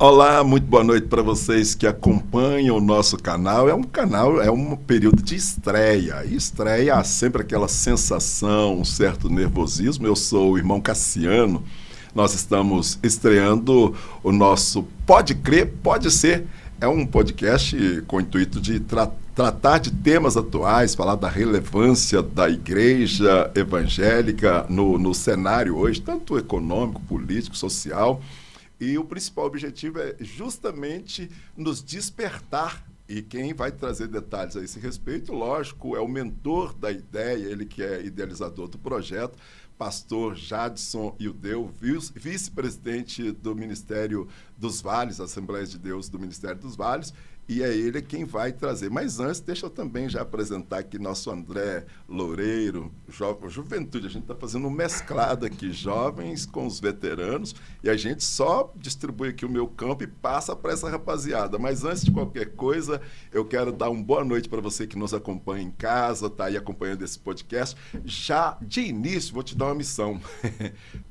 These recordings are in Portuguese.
Olá, muito boa noite para vocês que acompanham o nosso canal. É um período de estreia. E estreia há sempre aquela sensação, um certo nervosismo. Eu sou o irmão Cassiano. Nós estamos estreando o nosso Pode Crer, Pode Ser. É um podcast com o intuito de tratar de temas atuais, falar da relevância da igreja evangélica no cenário hoje, tanto econômico, político, social. E o principal objetivo é justamente nos despertar. E quem vai trazer detalhes a esse respeito, lógico, é o mentor da ideia, ele que é idealizador do projeto, pastor Jadson Ildeu, vice-presidente do Ministério dos Vales, Assembleia de Deus do Ministério dos Vales, e é ele quem vai trazer. Mas antes, deixa eu também já apresentar aqui nosso André Loureiro, juventude. A gente está fazendo um mesclado aqui, jovens com os veteranos, e a gente só distribui aqui o meu campo e passa para essa rapaziada. Mas antes de qualquer coisa, eu quero dar uma boa noite para você que nos acompanha em casa, está aí acompanhando esse podcast. Já de início, vou te dar uma missão.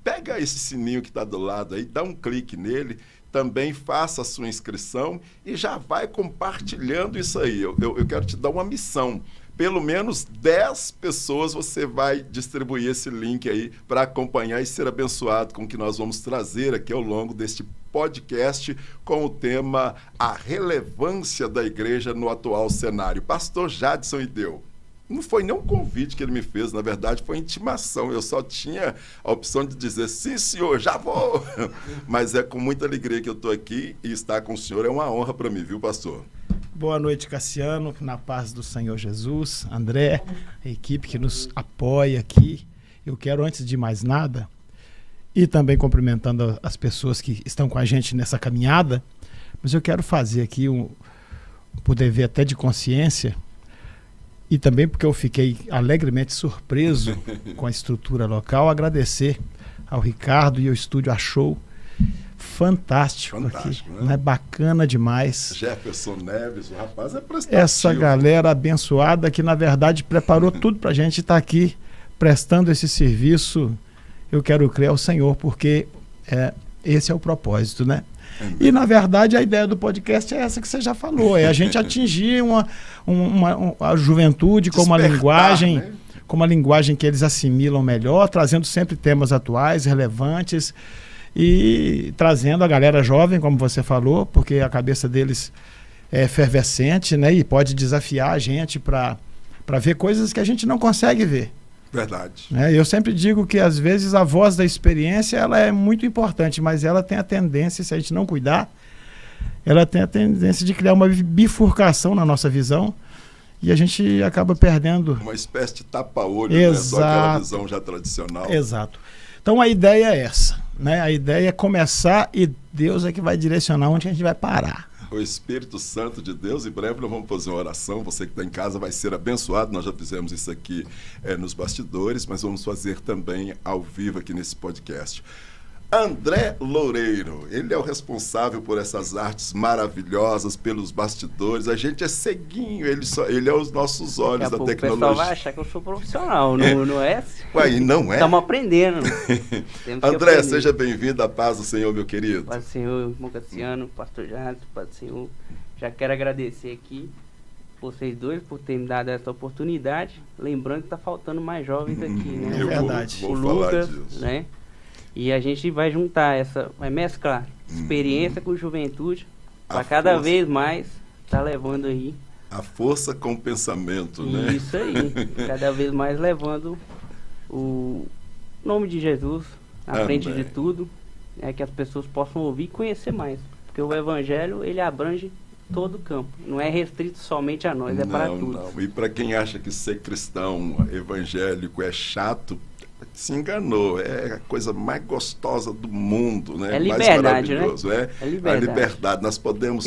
Pega esse sininho que está do lado aí, dá um clique nele, também faça a sua inscrição e já vai compartilhando isso aí. Eu quero te dar uma missão. Pelo menos 10 pessoas você vai distribuir esse link aí para acompanhar e ser abençoado com o que nós vamos trazer aqui ao longo deste podcast com o tema A Relevância da Igreja no Atual Cenário. Pastor Jadson Ildeu. Não foi nem um convite que ele me fez, na verdade foi intimação. Eu só tinha a opção de dizer, sim senhor, já vou. Mas é com muita alegria que eu estou aqui e estar com o senhor é uma honra para mim, viu, pastor? Boa noite, Cassiano, na paz do Senhor Jesus, André, a equipe que nos apoia aqui. Eu quero, antes de mais nada, e também cumprimentando as pessoas que estão com a gente nessa caminhada, mas eu quero fazer aqui por dever até de consciência, e também porque eu fiquei alegremente surpreso com a estrutura local, agradecer ao Ricardo e ao Estúdio Achou. Fantástico aqui, né? Bacana demais. Jefferson Neves, o rapaz é prestativo. Essa galera abençoada que, na verdade, preparou tudo para a gente estar aqui prestando esse serviço. Eu quero crer ao Senhor, porque esse é o propósito, né? E, na verdade, a ideia do podcast é essa que você já falou, é a gente atingir a juventude com uma linguagem, né? Com uma linguagem que eles assimilam melhor, trazendo sempre temas atuais, relevantes, e trazendo a galera jovem, como você falou, porque a cabeça deles é efervescente, né? E pode desafiar a gente para ver coisas que a gente não consegue ver. Verdade. Eu sempre digo que, às vezes, a voz da experiência ela é muito importante, mas ela tem a tendência, se a gente não cuidar, ela tem a tendência de criar uma bifurcação na nossa visão e a gente acaba perdendo. Uma espécie de tapa-olho, né? Só aquela visão já tradicional. Exato. Então, a ideia é essa, né? A ideia é começar e Deus é que vai direcionar onde a gente vai parar. O Espírito Santo de Deus, em breve nós vamos fazer uma oração, você que está em casa vai ser abençoado, nós já fizemos isso aqui nos bastidores, mas vamos fazer também ao vivo aqui nesse podcast. André Loureiro, ele é o responsável por essas artes maravilhosas, pelos bastidores, a gente é ceguinho, ele é os nossos olhos da tecnologia. O pessoal vai achar que eu sou profissional, não é? Ué, não é? Estamos aprendendo. André, seja bem-vindo, à paz do Senhor, meu querido. Paz do Senhor, irmão Cassiano, pastor Jadson, paz do Senhor. Já quero agradecer aqui vocês dois por terem me dado essa oportunidade, lembrando que está faltando mais jovens aqui, né? É verdade. Vou o Lucas, né? E a gente vai juntar vai mesclar experiência com juventude, para cada vez mais tá levando aí. A força com o pensamento, né? Isso aí, cada vez mais levando o nome de Jesus à frente de tudo, que as pessoas possam ouvir e conhecer mais. Porque o Evangelho, ele abrange todo o campo, não é restrito somente a nós, é para todos. Não. E para quem acha que ser cristão evangélico é chato, se enganou, é a coisa mais gostosa do mundo, né? É liberdade, mais maravilhoso, né? É liberdade. A liberdade, nós podemos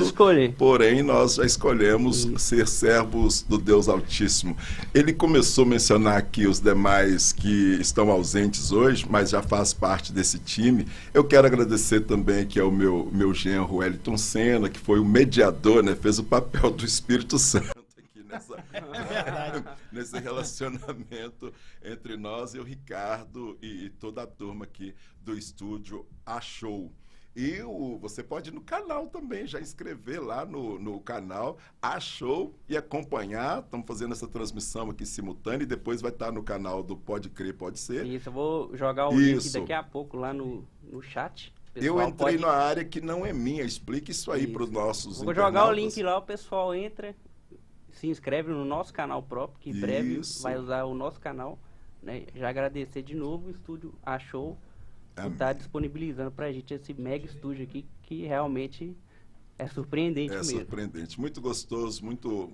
escolher. Porém, nós já escolhemos ser servos do Deus Altíssimo. Ele começou a mencionar aqui os demais que estão ausentes hoje, mas já faz parte desse time. Eu quero agradecer também aqui ao meu genro Wellington Senna, que foi o mediador, né? Fez o papel do Espírito Santo. Nesse relacionamento entre nós e o Ricardo e toda a turma aqui do Estúdio Achou. E você pode ir no canal também, já inscrever lá no canal, achou e acompanhar. Estamos fazendo essa transmissão aqui simultânea e depois vai estar no canal do Pode Crer, Pode Ser. Isso, eu vou jogar o link daqui a pouco lá no chat. Pessoal, eu entrei na área que não é minha, explique isso aí para os nossos internautas. Vou jogar o link lá, o pessoal entra, se inscreve no nosso canal próprio, que em breve vai usar o nosso canal. Né? Já agradecer de novo o estúdio Achou por estar disponibilizando pra gente esse mega estúdio aqui, que realmente é surpreendente mesmo. É surpreendente, muito gostoso, muito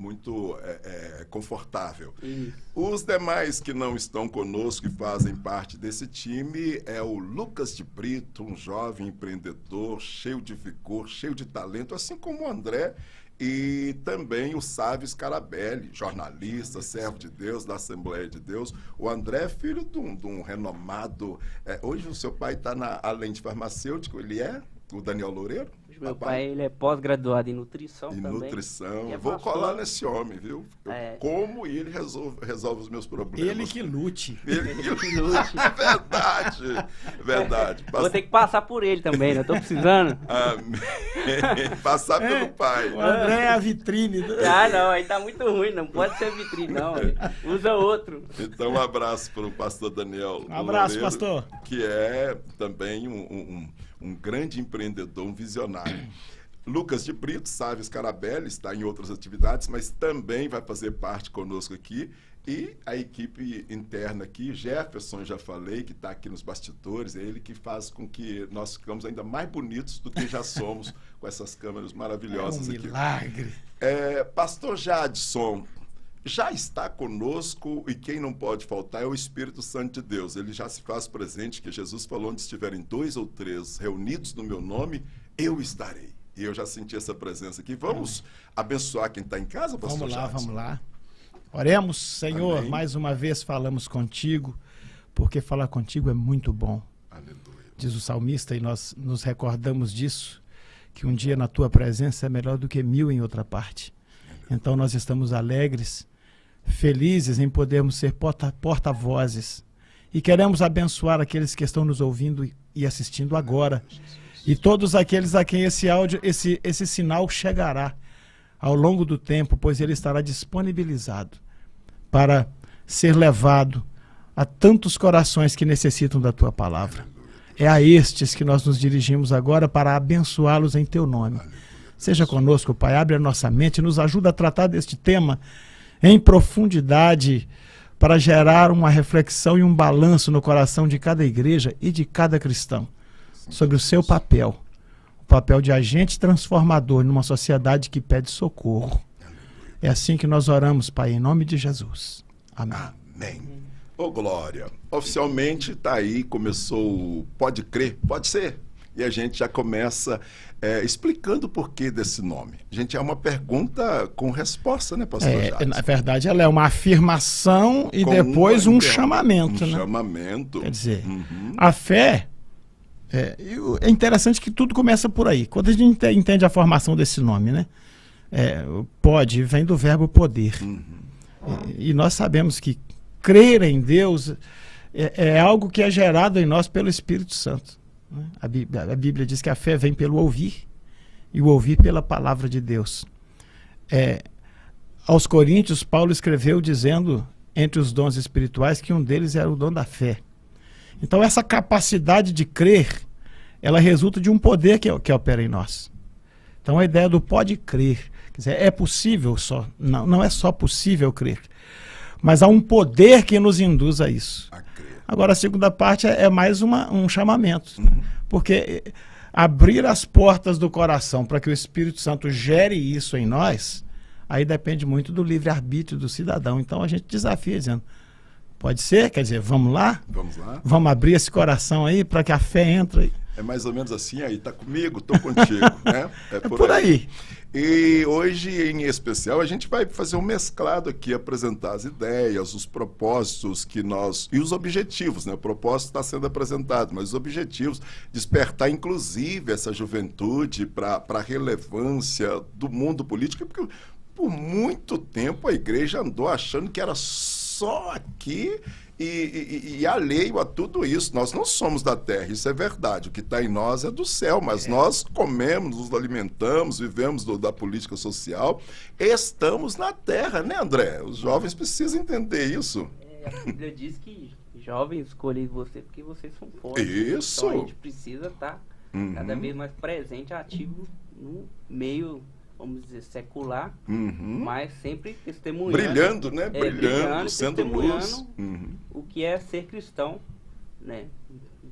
confortável. Isso. Os demais que não estão conosco e fazem parte desse time é o Lucas de Brito, um jovem empreendedor, cheio de vigor, cheio de talento, assim como o André, e também o Sávio Scarabelli, jornalista, servo de Deus, da Assembleia de Deus. O André é filho de um renomado... hoje o seu pai está na Além de Farmacêutico, ele é o Daniel Loureiro? Meu pai, ele é pós-graduado em nutrição também. Nutrição. Eu vou colar nesse homem, viu? Como ele resolve os meus problemas. Ele que lute. Ele que lute. Verdade. Vou ter que passar por ele também, né? Eu tô precisando. Amém. Passar pelo pai. O André é a vitrine. Não, aí tá muito ruim, não pode ser vitrine, não. Usa outro. Então, um abraço para o pastor Daniel. Um abraço, Loureiro, pastor. Que é também um grande empreendedor, um visionário. Lucas de Brito, Sávio Scarabelli, está em outras atividades, mas também vai fazer parte conosco aqui. E a equipe interna aqui, Jefferson, já falei, que está aqui nos bastidores, é ele que faz com que nós ficamos ainda mais bonitos do que já somos com essas câmeras maravilhosas aqui. Milagre. Pastor Jadson, já está conosco e quem não pode faltar é o Espírito Santo de Deus. Ele já se faz presente, que Jesus falou, onde estiverem 2 ou 3 reunidos no meu nome, eu estarei. E eu já senti essa presença aqui. Vamos abençoar quem está em casa, pastor Jadson? Vamos lá. Oremos, Senhor, Amém. Mais uma vez falamos contigo, porque falar contigo é muito bom. Aleluia. Diz o salmista, e nós nos recordamos disso, que um dia na tua presença é melhor do que 1000 em outra parte. Então nós estamos alegres, felizes em podermos ser porta-vozes e queremos abençoar aqueles que estão nos ouvindo e assistindo agora e todos aqueles a quem esse áudio, esse sinal chegará ao longo do tempo, pois ele estará disponibilizado para ser levado a tantos corações que necessitam da tua palavra. É a estes que nós nos dirigimos agora para abençoá-los em teu nome. Seja conosco, Pai, abre a nossa mente, nos ajuda a tratar deste tema em profundidade para gerar uma reflexão e um balanço no coração de cada igreja e de cada cristão sobre o seu papel, o papel de agente transformador numa sociedade que pede socorro. É assim que nós oramos, Pai, em nome de Jesus. Amém. Amém. Ô, glória. Oficialmente está aí, começou o Pode Crer, Pode Ser. E a gente já começa explicando o porquê desse nome. Gente, é uma pergunta com resposta, né, pastor Jadson? Na verdade, ela é uma afirmação e depois um chamamento. Um chamamento. Quer dizer, a fé... É interessante que tudo começa por aí. Quando a gente entende a formação desse nome, né? Pode, vem do verbo poder. E nós sabemos que crer em Deus é algo que é gerado em nós pelo Espírito Santo. A Bíblia diz que a fé vem pelo ouvir, e o ouvir pela palavra de Deus. Aos Coríntios, Paulo escreveu dizendo, entre os dons espirituais, que um deles era o dom da fé. Então essa capacidade de crer, ela resulta de um poder que opera em nós. Então a ideia do pode crer, quer dizer, é possível só, não é só possível crer, mas há um poder que nos induz a isso. Agora a segunda parte é mais um chamamento, porque abrir as portas do coração para que o Espírito Santo gere isso em nós, aí depende muito do livre-arbítrio do cidadão. Então a gente desafia dizendo, pode ser? Quer dizer, vamos lá? Vamos lá. Vamos abrir esse coração aí para que a fé entre. É mais ou menos assim, aí tá comigo, tô contigo, né? É por aí. E hoje, em especial, a gente vai fazer um mesclado aqui, apresentar as ideias, os propósitos que nós... E os objetivos, né? O propósito está sendo apresentado, mas os objetivos, despertar, inclusive, essa juventude para a relevância do mundo político, porque por muito tempo a igreja andou achando que era só aqui e alheio a tudo isso. Nós não somos da terra, isso é verdade. O que está em nós é do céu, mas nós comemos, nos alimentamos, vivemos da política social, estamos na terra, né, André? Os jovens precisam entender isso. A Bíblia diz que jovens escolhem você porque vocês são fortes. Isso. Então a gente precisa estar cada vez mais presente, ativo no meio, vamos dizer, secular, mas sempre testemunhando. Brilhando, né? Brilhando, sendo luz. O que é ser cristão, né?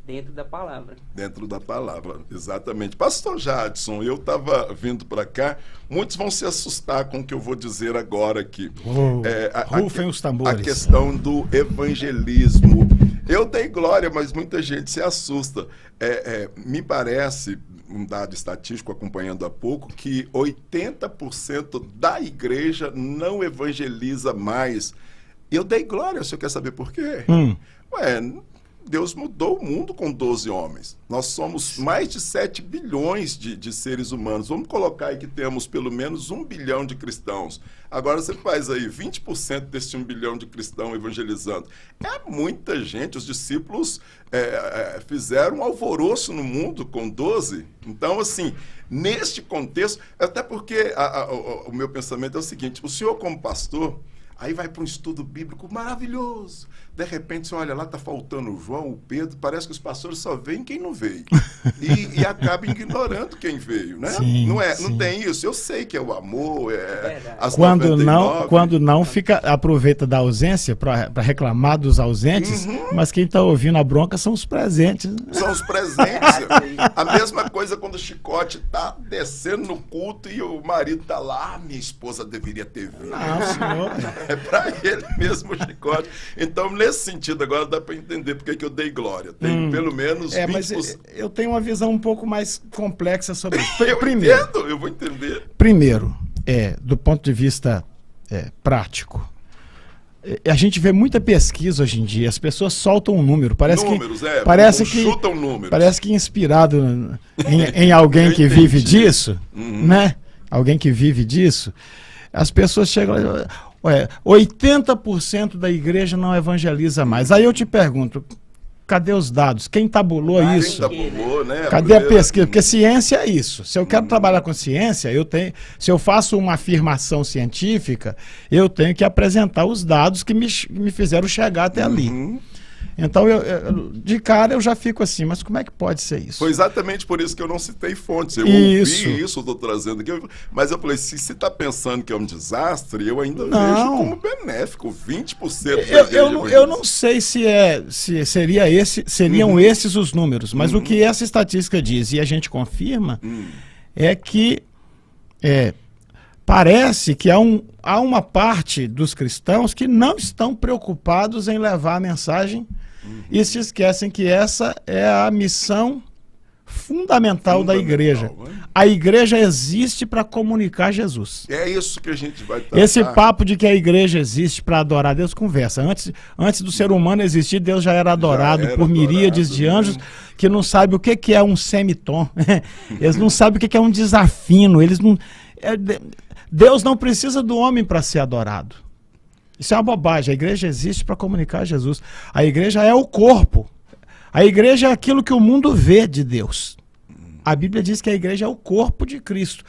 Dentro da palavra. Dentro da palavra, exatamente. Pastor Jadson, eu estava vindo para cá, muitos vão se assustar com o que eu vou dizer agora aqui. Rufem os tambores. A questão do evangelismo. Eu dei glória, mas muita gente se assusta. Me parece, um dado estatístico acompanhando há pouco, que 80% da igreja não evangeliza mais. Eu dei glória, o senhor quer saber por quê? Deus mudou o mundo com 12 homens. Nós somos mais de 7 bilhões de seres humanos. Vamos colocar aí que temos pelo menos 1 bilhão de cristãos. Agora você faz aí 20% desse 1 bilhão de cristãos evangelizando. É muita gente. Os discípulos fizeram um alvoroço no mundo com 12. Então, assim, neste contexto, até porque o meu pensamento é o seguinte: o senhor como pastor, aí vai para um estudo bíblico maravilhoso. De repente, você olha lá, está faltando o João, o Pedro, parece que os pastores só veem quem não veio. E acabam ignorando quem veio, né? Sim, não sim. Não tem isso. Eu sei que é o amor, as quando 99. quando não, aproveita da ausência para reclamar dos ausentes, mas quem está ouvindo a bronca são os presentes. São os presentes. A mesma coisa quando o chicote está descendo no culto e o marido está lá, minha esposa deveria ter vindo. Não, senhor. É para ele mesmo o chicote. Então, nesse sentido, agora dá para entender porque que eu dei glória. Tem pelo menos 20%. Mas eu tenho uma visão um pouco mais complexa sobre isso. Eu vou entender. Primeiro, do ponto de vista prático, a gente vê muita pesquisa hoje em dia, as pessoas soltam um número. Chutam números. Parece que inspirado em alguém que vive disso, né? Alguém que vive disso, as pessoas chegam lá. 80% da igreja não evangeliza mais. Aí eu te pergunto, cadê os dados? Quem tabulou isso? Quem tabulou, né? Cadê a pesquisa? Porque ciência é isso. Se eu quero trabalhar com ciência, se eu faço uma afirmação científica, eu tenho que apresentar os dados que me fizeram chegar até ali. Então, de cara, eu já fico assim, mas como é que pode ser isso? Foi exatamente por isso que eu não citei fontes. Eu ouvi isso, estou trazendo aqui. Mas eu falei, se você está pensando que é um desastre, eu ainda vejo como benéfico. 20% eu não sei seriam esses os números, mas o que essa estatística diz, e a gente confirma, é que parece que há uma parte dos cristãos que não estão preocupados em levar a mensagem e se esquecem que essa é a missão fundamental da igreja. A igreja existe para comunicar Jesus. É isso que a gente vai tratar. Esse papo de que a igreja existe para adorar Deus, conversa. Antes do ser humano existir, Deus já era adorado por miríades de anjos que não sabem o que é um semitom. Eles não sabem o que é um desafino. Deus não precisa do homem para ser adorado. Isso é uma bobagem. A igreja existe para comunicar Jesus. A igreja é o corpo. A igreja é aquilo que o mundo vê de Deus. A Bíblia diz que a igreja é o corpo de Cristo.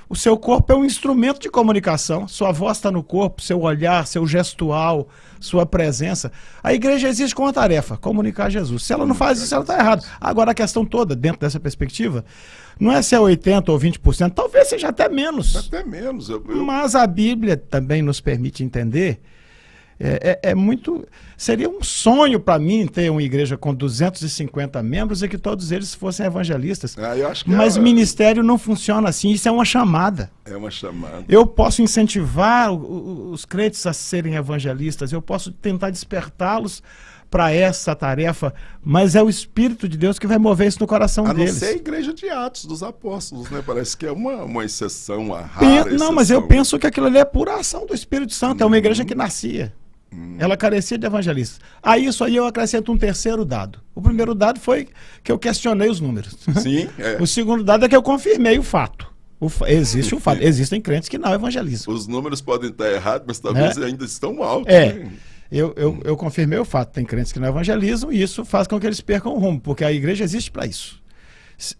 O seu corpo é um instrumento de comunicação. Sua voz está no corpo, seu olhar, seu gestual, sua presença. A igreja existe com uma tarefa, comunicar Jesus. Se ela não faz isso, ela está errada. Agora, a questão toda, dentro dessa perspectiva, não é se é 80% ou 20%, talvez seja até menos. Até menos. Mas a Bíblia também nos permite entender. Seria um sonho para mim ter uma igreja com 250 membros e que todos eles fossem evangelistas. Eu acho que mas ministério não funciona assim, isso é uma chamada. É uma chamada. Eu posso incentivar os crentes a serem evangelistas, eu posso tentar despertá-los para essa tarefa, mas é o Espírito de Deus que vai mover isso no coração deles. A não ser a igreja de Atos dos Apóstolos, né? Parece que é uma exceção, uma rara exceção. Não, mas eu penso que aquilo ali é pura ação do Espírito Santo, é uma igreja que nascia. Ela carecia de evangelistas. A isso aí eu acrescento um terceiro dado. O primeiro dado foi que eu questionei os números. Sim, O segundo dado é que eu confirmei o fato. Existe um fato. Existem crentes que não evangelizam. Os números podem estar errados, mas talvez ainda estão altos. Né? eu confirmei o fato. Tem crentes que não evangelizam e isso faz com que eles percam o rumo, porque a igreja existe para isso.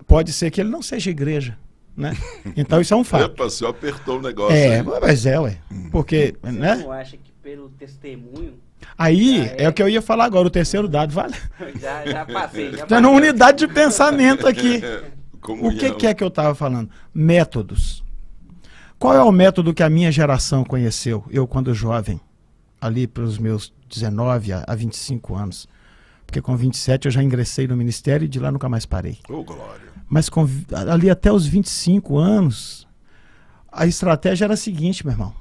Pode ser que ele não seja igreja, né? Então isso é um fato. Epa, o senhor apertou o negócio. Mas ué. Porque, Você né? não acha que pelo testemunho... Aí é o que eu ia falar agora, o terceiro dado, vale? Já passei. Está numa unidade de pensamento aqui. Como O que é que eu estava falando? Métodos. Qual é o método que a minha geração conheceu? Eu, quando jovem, ali para os meus 19 a 25 anos. Porque com 27 eu já ingressei no ministério e de lá nunca mais parei. Oh, glória. Mas ali até os 25 anos, a estratégia era a seguinte, meu irmão.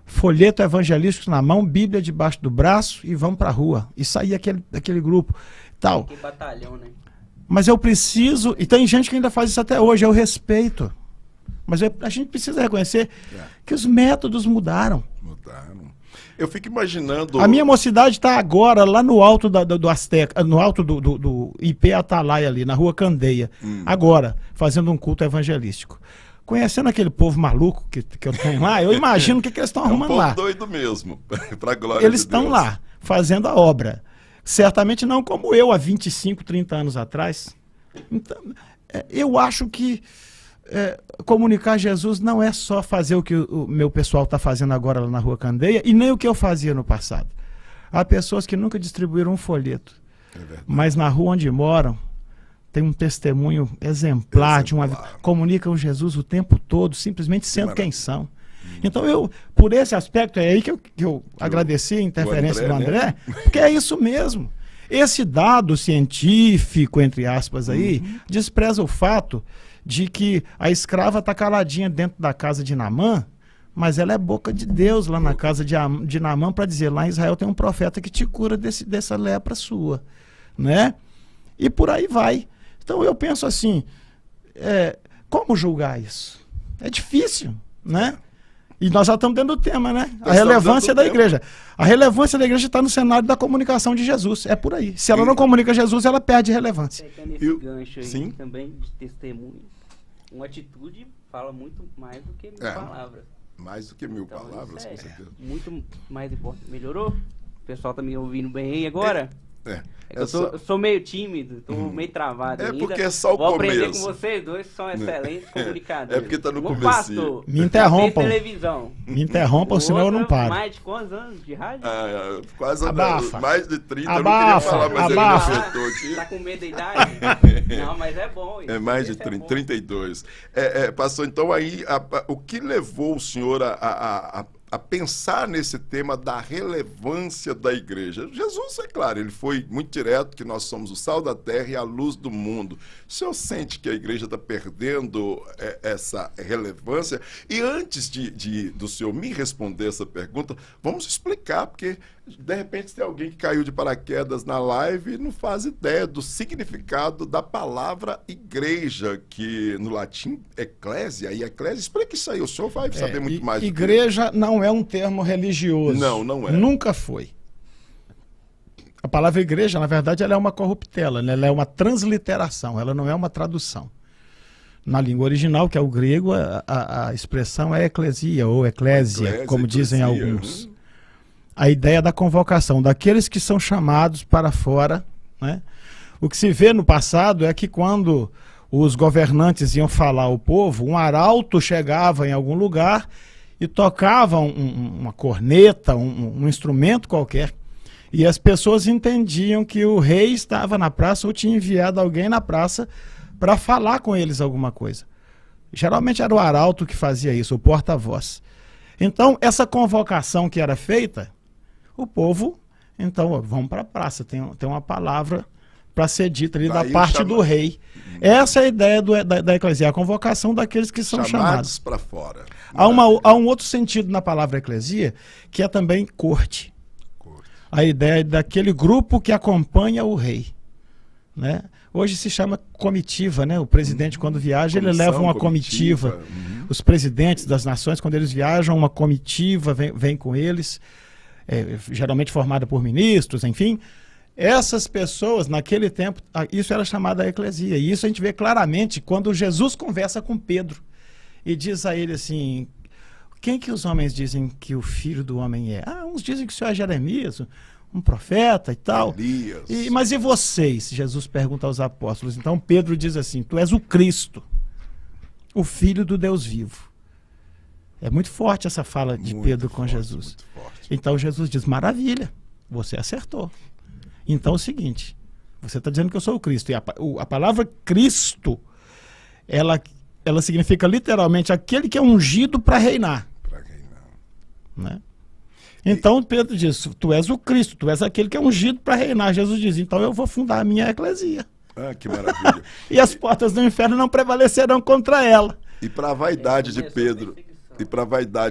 Folheto evangelístico na mão, Bíblia debaixo do braço e vamos para a rua. E saía aquele grupo. Tal. Que batalhão, né? Mas eu preciso, e tem gente que ainda faz isso até hoje, eu respeito. Mas a gente precisa reconhecer que os métodos mudaram. Eu fico imaginando... A minha mocidade está agora lá no alto do Azteca, no alto do IP Atalaia ali, na rua Candeia. Agora, fazendo um culto evangelístico. Conhecendo aquele povo maluco que eu tenho lá, eu imagino o que eles estão arrumando lá. É um povo doido mesmo, para glória Eles de Deus. estão lá, fazendo a obra. Certamente não como eu, há 25, 30 anos atrás. Então, eu acho que comunicar Jesus não é só fazer o que o meu pessoal está fazendo agora lá na Rua Candeia, e nem o que eu fazia no passado. Há pessoas que nunca distribuíram um folheto, mas na rua onde moram, tem um testemunho exemplar. Comunicam Jesus o tempo todo, simplesmente sendo quem são. Então, por esse aspecto, é aí que eu agradeci a interferência do André, porque é isso mesmo. Esse dado científico, entre aspas, aí, despreza o fato de que a escrava está caladinha dentro da casa de Naamã, mas ela é boca de Deus lá na casa de Naamã para dizer, lá em Israel tem um profeta que te cura dessa lepra sua, né? E por aí vai. Então eu penso assim, como julgar isso? É difícil, né? E nós já estamos dentro do tema, né? A relevância da igreja. A relevância da igreja está no cenário da comunicação de Jesus. É por aí. Se ela não comunica Jesus, ela perde relevância. Pegando esse gancho aí também de testemunho, uma atitude fala muito mais do que 1000 palavras. Mais do que 1000 então, palavras, com certeza. Muito mais importante. Melhorou? O pessoal tá me ouvindo bem aí agora? Eu sou meio tímido, estou meio travado ainda. Porque é só o Vou começo. aprender com vocês dois, que são excelentes comunicadores. É porque tá no comecinho. Me interrompam. Televisão. Me interrompam, senão eu não paro. Mais de quantos anos de rádio? Quase Abafa. Mais de 30, Abafa. eu não queria falar, mas Abafa. ele me afetou aqui. Tá com medo da idade? Não, mas é bom. É mais de 30, 32. Pastor, então aí, o que levou o senhor a pensar nesse tema da relevância da igreja? Jesus, é claro, ele foi muito direto, que nós somos o sal da terra e a luz do mundo. O senhor sente que a igreja está perdendo essa relevância? E antes do senhor me responder essa pergunta, vamos explicar, porque de repente tem alguém que caiu de paraquedas na live e não faz ideia do significado da palavra igreja, que no latim eclésia, e eclésia, explica isso aí, o senhor vai saber muito mais. Igreja não é um termo religioso. Não é. Nunca foi. A palavra igreja, na verdade, ela é uma corruptela, né? Ela é uma transliteração, ela não é uma tradução. Na língua original, que é o grego, a expressão é eclesia ou eclésia, como dizem alguns. A ideia da convocação daqueles que são chamados para fora, né? O que se vê no passado é que quando os governantes iam falar ao povo, um arauto chegava em algum lugar e tocava uma corneta, um instrumento qualquer, e as pessoas entendiam que o rei estava na praça ou tinha enviado alguém na praça para falar com eles alguma coisa. Geralmente era o arauto que fazia isso, o porta-voz. Então, essa convocação que era feita, o povo, então, vamos para a praça, tem uma palavra para ser dita ali da parte do rei. Essa é a ideia da eclesia, a convocação daqueles que são chamados para fora. Há um outro sentido na palavra eclesia, que é também corte. A ideia daquele grupo que acompanha o rei, né? Hoje se chama comitiva, né? O presidente, quando viaja, ele leva uma comitiva. Os presidentes das nações, quando eles viajam, uma comitiva vem com eles, geralmente formada por ministros, enfim. Essas pessoas, naquele tempo, isso era chamada eclesia. E isso a gente vê claramente quando Jesus conversa com Pedro e diz a ele assim: quem que os homens dizem que o Filho do Homem é? Ah, uns dizem que o Senhor é Jeremias, um profeta e tal. Elias. Mas e vocês? Jesus pergunta aos apóstolos. Então Pedro diz assim, tu és o Cristo, o Filho do Deus vivo. É muito forte essa fala de Muito Pedro com forte, Jesus. muito forte. Então Jesus diz, maravilha, você acertou. Então é o seguinte, você está dizendo que eu sou o Cristo. E a palavra Cristo, ela significa literalmente aquele que é ungido para reinar. Para reinar. Né? Então Pedro diz, tu és o Cristo, tu és aquele que é ungido para reinar. Jesus diz, então eu vou fundar a minha eclesia. Ah, que maravilha. E as portas do inferno não prevalecerão contra ela. E para a vaidade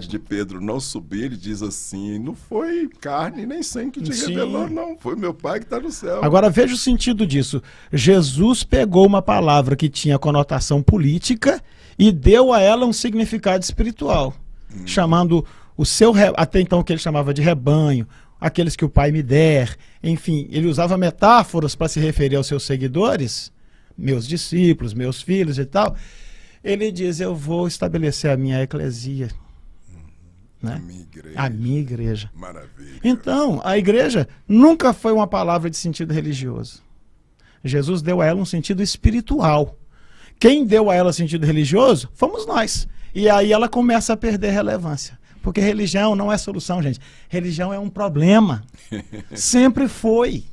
de Pedro, não subir, ele diz assim, não foi carne nem sangue que te Sim. revelou, não. Foi meu Pai que está no céu. Agora veja o sentido disso. Jesus pegou uma palavra que tinha conotação política e deu a ela um significado espiritual, chamando o seu, até então que ele chamava de rebanho, aqueles que o Pai me der, enfim, ele usava metáforas para se referir aos seus seguidores, meus discípulos, meus filhos e tal. Ele diz, eu vou estabelecer a minha eclesia. Né? A minha igreja. A minha igreja. Maravilha. Então, a igreja nunca foi uma palavra de sentido religioso. Jesus deu a ela um sentido espiritual. Quem deu a ela sentido religioso fomos nós. E aí ela começa a perder relevância. Porque religião não é solução, gente. Religião é um problema. Sempre foi.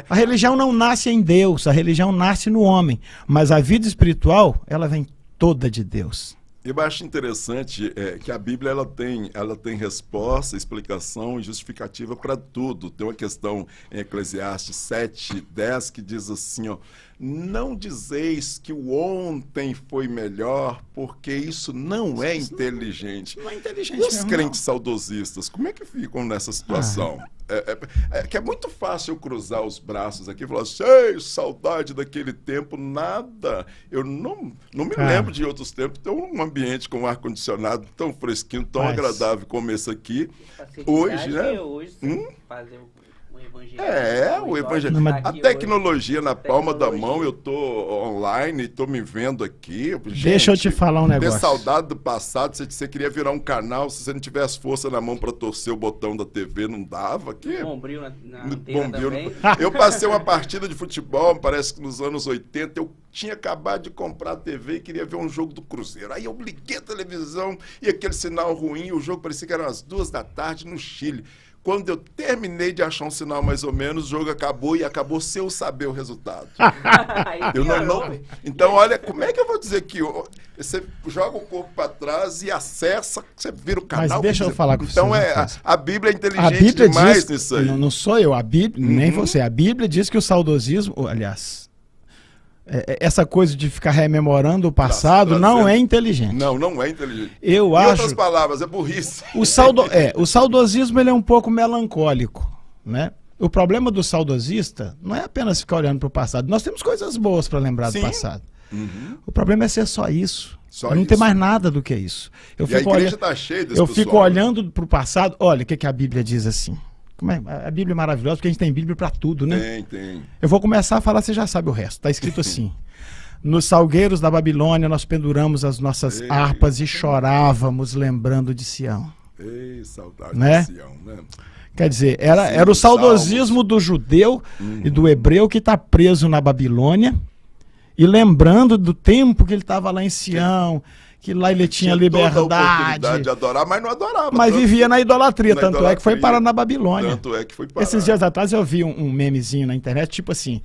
A religião não nasce em Deus, a religião nasce no homem. Mas a vida espiritual, ela vem toda de Deus. Eu acho interessante que a Bíblia ela tem resposta, explicação e justificativa para tudo. Tem uma questão em Eclesiastes 7:10 que diz assim, ó, não dizeis que o ontem foi melhor, porque isso não é inteligente. Não é inteligente E os mesmo, crentes saudosistas, como é que ficam nessa situação? Que é muito fácil eu cruzar os braços aqui e falar assim, ei, saudade daquele tempo, nada. Eu não me lembro de outros tempos, ter um ambiente com ar-condicionado tão fresquinho, tão agradável como esse aqui. Hoje, né? Fazer o evangelho. O evangelho. A tecnologia na palma da mão, eu tô online, tô me vendo aqui. Gente, deixa eu te falar um negócio. Ter saudade do passado, você queria virar um canal, se você não tivesse força na mão para torcer o botão da TV, não dava aqui. Bombril na antena também. Eu passei uma partida de futebol, parece que nos anos 80, eu tinha acabado de comprar a TV e queria ver um jogo do Cruzeiro. Aí eu liguei a televisão e aquele sinal ruim, o jogo parecia que era às 2h no Chile. Quando eu terminei de achar um sinal mais ou menos, o jogo acabou e acabou sem eu saber o resultado. Então, olha, como é que eu vou dizer que você joga o corpo para trás e acessa, você vira o canal. Mas deixa eu falar com você. Então, a Bíblia é inteligente demais diz, nisso aí. Não sou eu, a Bíblia, nem você. A Bíblia diz que o saudosismo, aliás, essa coisa de ficar rememorando o passado não é inteligente. Não é inteligente. Em outras palavras, é burrice. O saudosismo ele é um pouco melancólico, né? O problema do saudosista não é apenas ficar olhando para o passado. Nós temos coisas boas para lembrar do passado. O problema é ser só isso. Não tem mais nada do que isso. A igreja está cheia desse pessoal. Fico olhando para o passado. Olha o que a Bíblia diz assim. A Bíblia é maravilhosa, porque a gente tem Bíblia para tudo, né? Tem. Eu vou começar a falar, você já sabe o resto. Está escrito assim. Nos salgueiros da Babilônia nós penduramos as nossas harpas e chorávamos lembrando de Sião. Ei, saudade né? de Sião, né? Quer dizer, era o saudosismo do judeu e do hebreu que está preso na Babilônia e lembrando do tempo que ele estava lá em Sião, que lá ele tinha liberdade. Toda a oportunidade de adorar, mas não adorava. Mas vivia na idolatria, tanto é que foi parar na Babilônia. Tanto é que foi parar. Esses dias atrás eu vi um memezinho na internet, tipo assim,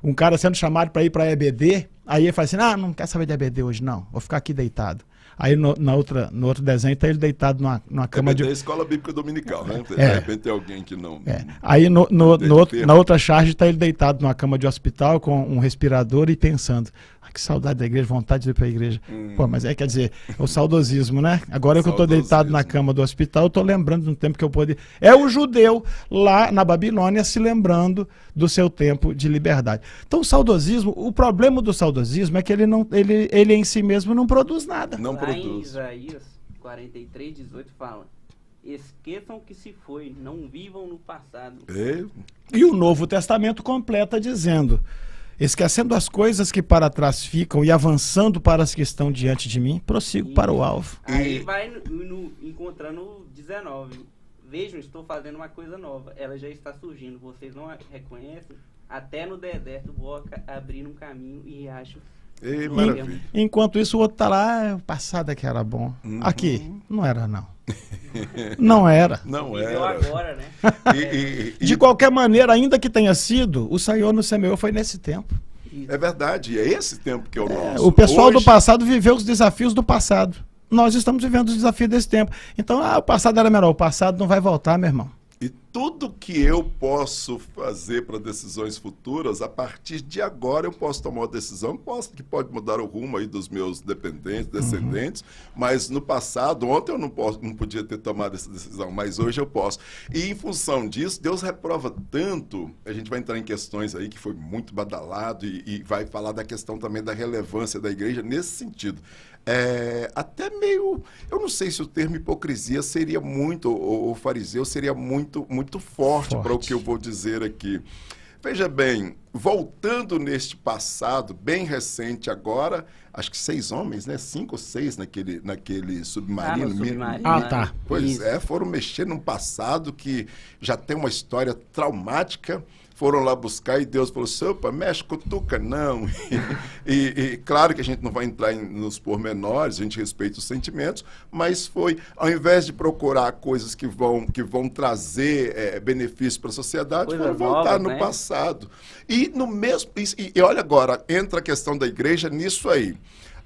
um cara sendo chamado para ir para EBD, aí ele fala assim, não quer saber de EBD hoje não, vou ficar aqui deitado. Aí no outro desenho tá ele deitado numa cama de... É escola bíblica dominical, né? De repente tem alguém que não... Aí na outra charge tá ele deitado numa cama de hospital com um respirador e pensando, que saudade da igreja, vontade de ir para a igreja. Pô, mas quer dizer, o saudosismo, né? Agora que eu tô deitado na cama do hospital, eu tô lembrando de um tempo que eu podia... É o judeu lá na Babilônia se lembrando do seu tempo de liberdade. Então o saudosismo, o problema do saudosismo é que ele em si mesmo não produz nada. Não lá produz. Em Isaías 43:18 fala, esqueçam que se foi, não vivam no passado. E o Novo Testamento completa dizendo, esquecendo as coisas que para trás ficam e avançando para as que estão diante de mim, prossigo para o alvo. Aí vai encontrando o 19. Vejam, estou fazendo uma coisa nova. Ela já está surgindo. Vocês não a reconhecem? Até no deserto vou abrir um caminho e acho. Ei, maravilha. Enquanto isso, o outro tá lá, o passado é que era bom. Aqui, não era não. Não era. Não Viveu era. agora, né? De qualquer maneira, ainda que tenha sido, o Senhor nos semeou foi nesse tempo. É verdade, é esse tempo que é o nosso. O pessoal Hoje, do passado viveu os desafios do passado. Nós estamos vivendo os desafios desse tempo. Então, o passado era melhor. O passado não vai voltar, meu irmão. E tudo que eu posso fazer para decisões futuras, a partir de agora eu posso tomar uma decisão que pode mudar o rumo aí dos meus dependentes, descendentes, mas no passado, ontem eu não podia ter tomado essa decisão, mas hoje eu posso. E em função disso, Deus reprova tanto, a gente vai entrar em questões aí que foi muito badalado e vai falar da questão também da relevância da igreja nesse sentido. Até meio, eu não sei se o termo hipocrisia seria muito, ou fariseu seria muito forte para o que eu vou dizer aqui. Veja bem, voltando neste passado bem recente agora, acho que 6 homens, né? 5 ou 6 naquele submarino. Tá. Pois Isso. foram mexer num passado que já tem uma história traumática. Foram lá buscar e Deus falou assim, opa, mexe, cutuca, não. E claro que a gente não vai entrar nos pormenores, a gente respeita os sentimentos, mas foi, ao invés de procurar coisas que vão trazer benefício para a sociedade, foram voltar no passado. E no mesmo, e olha agora, entra a questão da igreja nisso aí.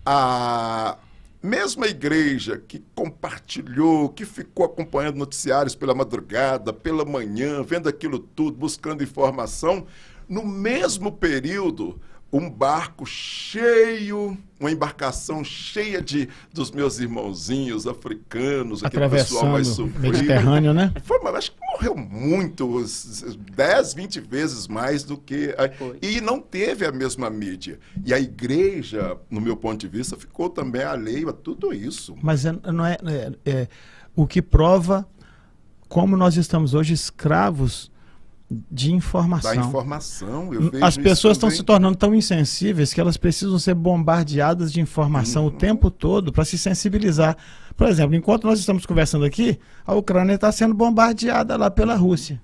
A mesma igreja que compartilhou, que ficou acompanhando noticiários pela madrugada, pela manhã, vendo aquilo tudo, buscando informação, no mesmo período, um barco cheio, uma embarcação cheia dos meus irmãozinhos africanos, aquele pessoal mais sofrido. Mediterrâneo, né? Acho que morreu muito, 10, 20 vezes mais do que... E não teve a mesma mídia. E a igreja, no meu ponto de vista, ficou também alheio a tudo isso. Mas não é o que prova como nós estamos hoje escravos de informação. Da informação, eu vejo as pessoas estão também. se tornando tão insensíveis que elas precisam ser bombardeadas de informação o tempo todo para se sensibilizar. Por exemplo, enquanto nós estamos conversando aqui, a Ucrânia está sendo bombardeada lá pela Rússia.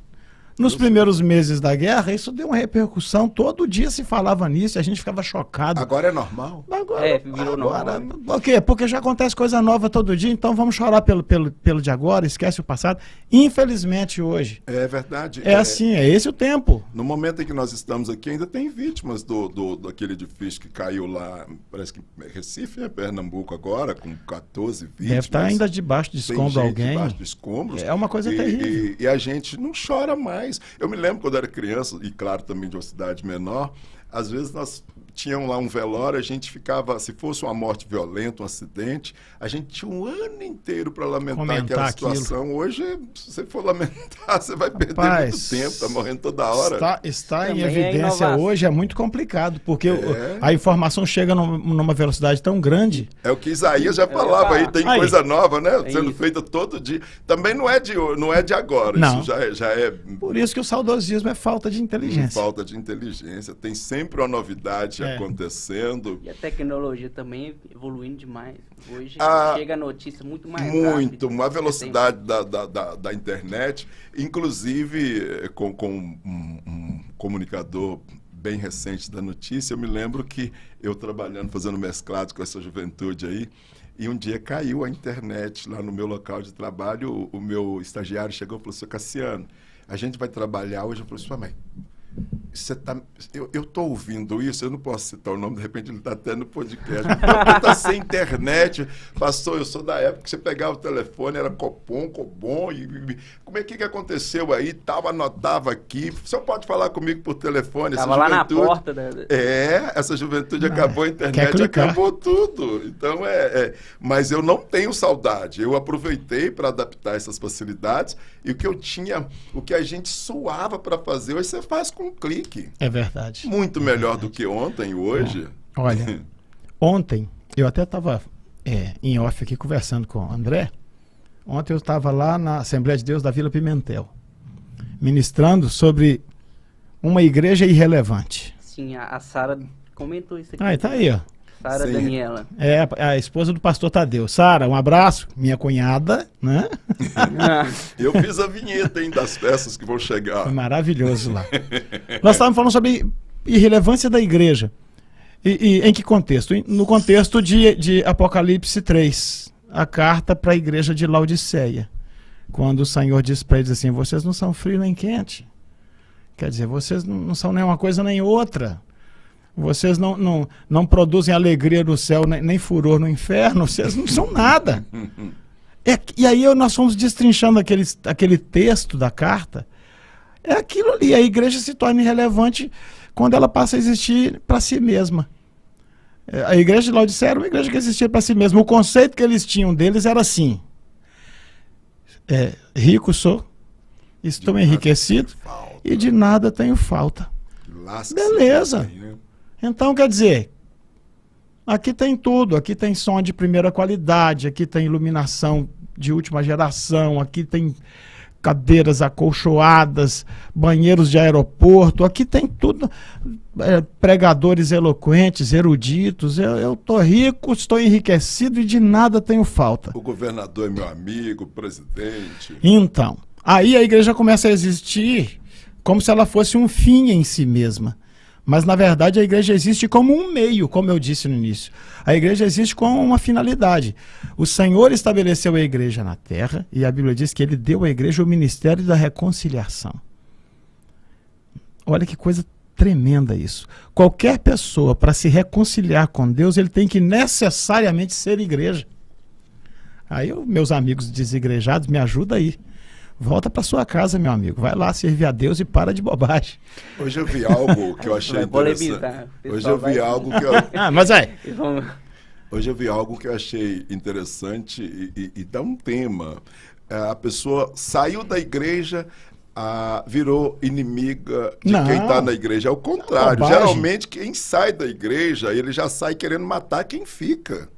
Nos primeiros meses da guerra, isso deu uma repercussão. Todo dia se falava nisso e a gente ficava chocado. Agora é normal? Agora, virou normal. Por quê? Porque já acontece coisa nova todo dia, então vamos chorar pelo de agora, esquece o passado. Infelizmente, hoje. É verdade. Assim, é esse o tempo. No momento em que nós estamos aqui, ainda tem vítimas daquele edifício que caiu lá, parece que Recife, Pernambuco agora, com 14 vítimas. Deve estar ainda debaixo de escombro alguém. Debaixo de escombros. É uma coisa terrível. E a gente não chora mais. Eu me lembro quando era criança, e claro também de uma cidade menor, às vezes nós tínhamos lá um velório, a gente ficava, se fosse uma morte violenta, um acidente, a gente tinha um ano inteiro para lamentar aquela situação. Aquilo. Hoje, se você for lamentar, você vai perder muito tempo, está morrendo toda hora. Está em evidência hoje é muito complicado, porque a informação chega numa velocidade tão grande. É o que Isaías já falava aí, tem coisa nova, né? Sendo feita todo dia. Também não é de agora, não. Isso já é... Por isso que o saudosismo é falta de inteligência. Falta de inteligência, tem sempre uma novidade acontecendo. E a tecnologia também evoluindo demais. Hoje chega a notícia muito mais rápido. Uma velocidade da internet, inclusive com um comunicador bem recente da notícia, eu me lembro que eu trabalhando, fazendo mesclado com essa juventude aí, e um dia caiu a internet lá no meu local de trabalho, o meu estagiário chegou e falou assim, Cassiano, a gente vai trabalhar hoje. Eu falei assim, mãe, eu estou ouvindo isso, eu não posso citar o nome, de repente ele está até no podcast. Está sem internet, pastor, eu sou da época que você pegava o telefone, era Copom, e como é que aconteceu aí? Anotava aqui, o senhor pode falar comigo por telefone? Estava lá na porta. Essa juventude acabou a internet, acabou tudo. Então, mas eu não tenho saudade, eu aproveitei para adaptar essas facilidades, e o que a gente suava para fazer, hoje você faz com um clique. É verdade. Muito melhor do que ontem, hoje. Bom, olha, ontem, eu até estava em off aqui conversando com o André. Ontem eu estava lá na Assembleia de Deus da Vila Pimentel, ministrando sobre uma igreja irrelevante. Sim, a Sara comentou isso aqui. Ah, tá aí, ó. Sara Daniela. É a esposa do pastor Tadeu. Sara, um abraço. Minha cunhada, né? Eu fiz a vinheta, hein, das peças que vão chegar. Foi maravilhoso lá. Nós estávamos falando sobre irrelevância da igreja. E em que contexto? No contexto de Apocalipse 3, a carta para a igreja de Laodiceia. Quando o Senhor diz para eles assim, vocês não são frio nem quente. Quer dizer, vocês não são nem uma coisa nem outra. Vocês não produzem alegria no céu, nem furor no inferno, vocês não são nada. E aí nós fomos destrinchando aquele texto da carta. É aquilo ali, a igreja se torna irrelevante quando ela passa a existir para si mesma. A igreja de Laodiceia era uma igreja que existia para si mesma. O conceito que eles tinham deles era assim, rico sou, estou enriquecido e de nada tenho falta. Beleza. Então, quer dizer, aqui tem tudo, aqui tem som de primeira qualidade, aqui tem iluminação de última geração, aqui tem cadeiras acolchoadas, banheiros de aeroporto, aqui tem tudo, pregadores eloquentes, eruditos, eu estou rico, estou enriquecido e de nada tenho falta. O governador é meu amigo, o presidente. Então, aí a igreja começa a existir como se ela fosse um fim em si mesma. Mas, na verdade, a igreja existe como um meio, como eu disse no início. A igreja existe com uma finalidade. O Senhor estabeleceu a igreja na terra e a Bíblia diz que ele deu à igreja o ministério da reconciliação. Olha que coisa tremenda isso. Qualquer pessoa, para se reconciliar com Deus, ele tem que necessariamente ser igreja. Aí, meus amigos desigrejados, me ajudam aí. Volta para sua casa, meu amigo. Vai lá servir a Deus e para de bobagem. Hoje eu vi algo que eu achei interessante. Hoje eu vi algo que eu... mas é. Hoje eu vi algo que eu achei interessante e dá um tema. A pessoa saiu da igreja, virou inimiga de quem está na igreja. É o contrário. Geralmente quem sai da igreja, ele já sai querendo matar quem fica.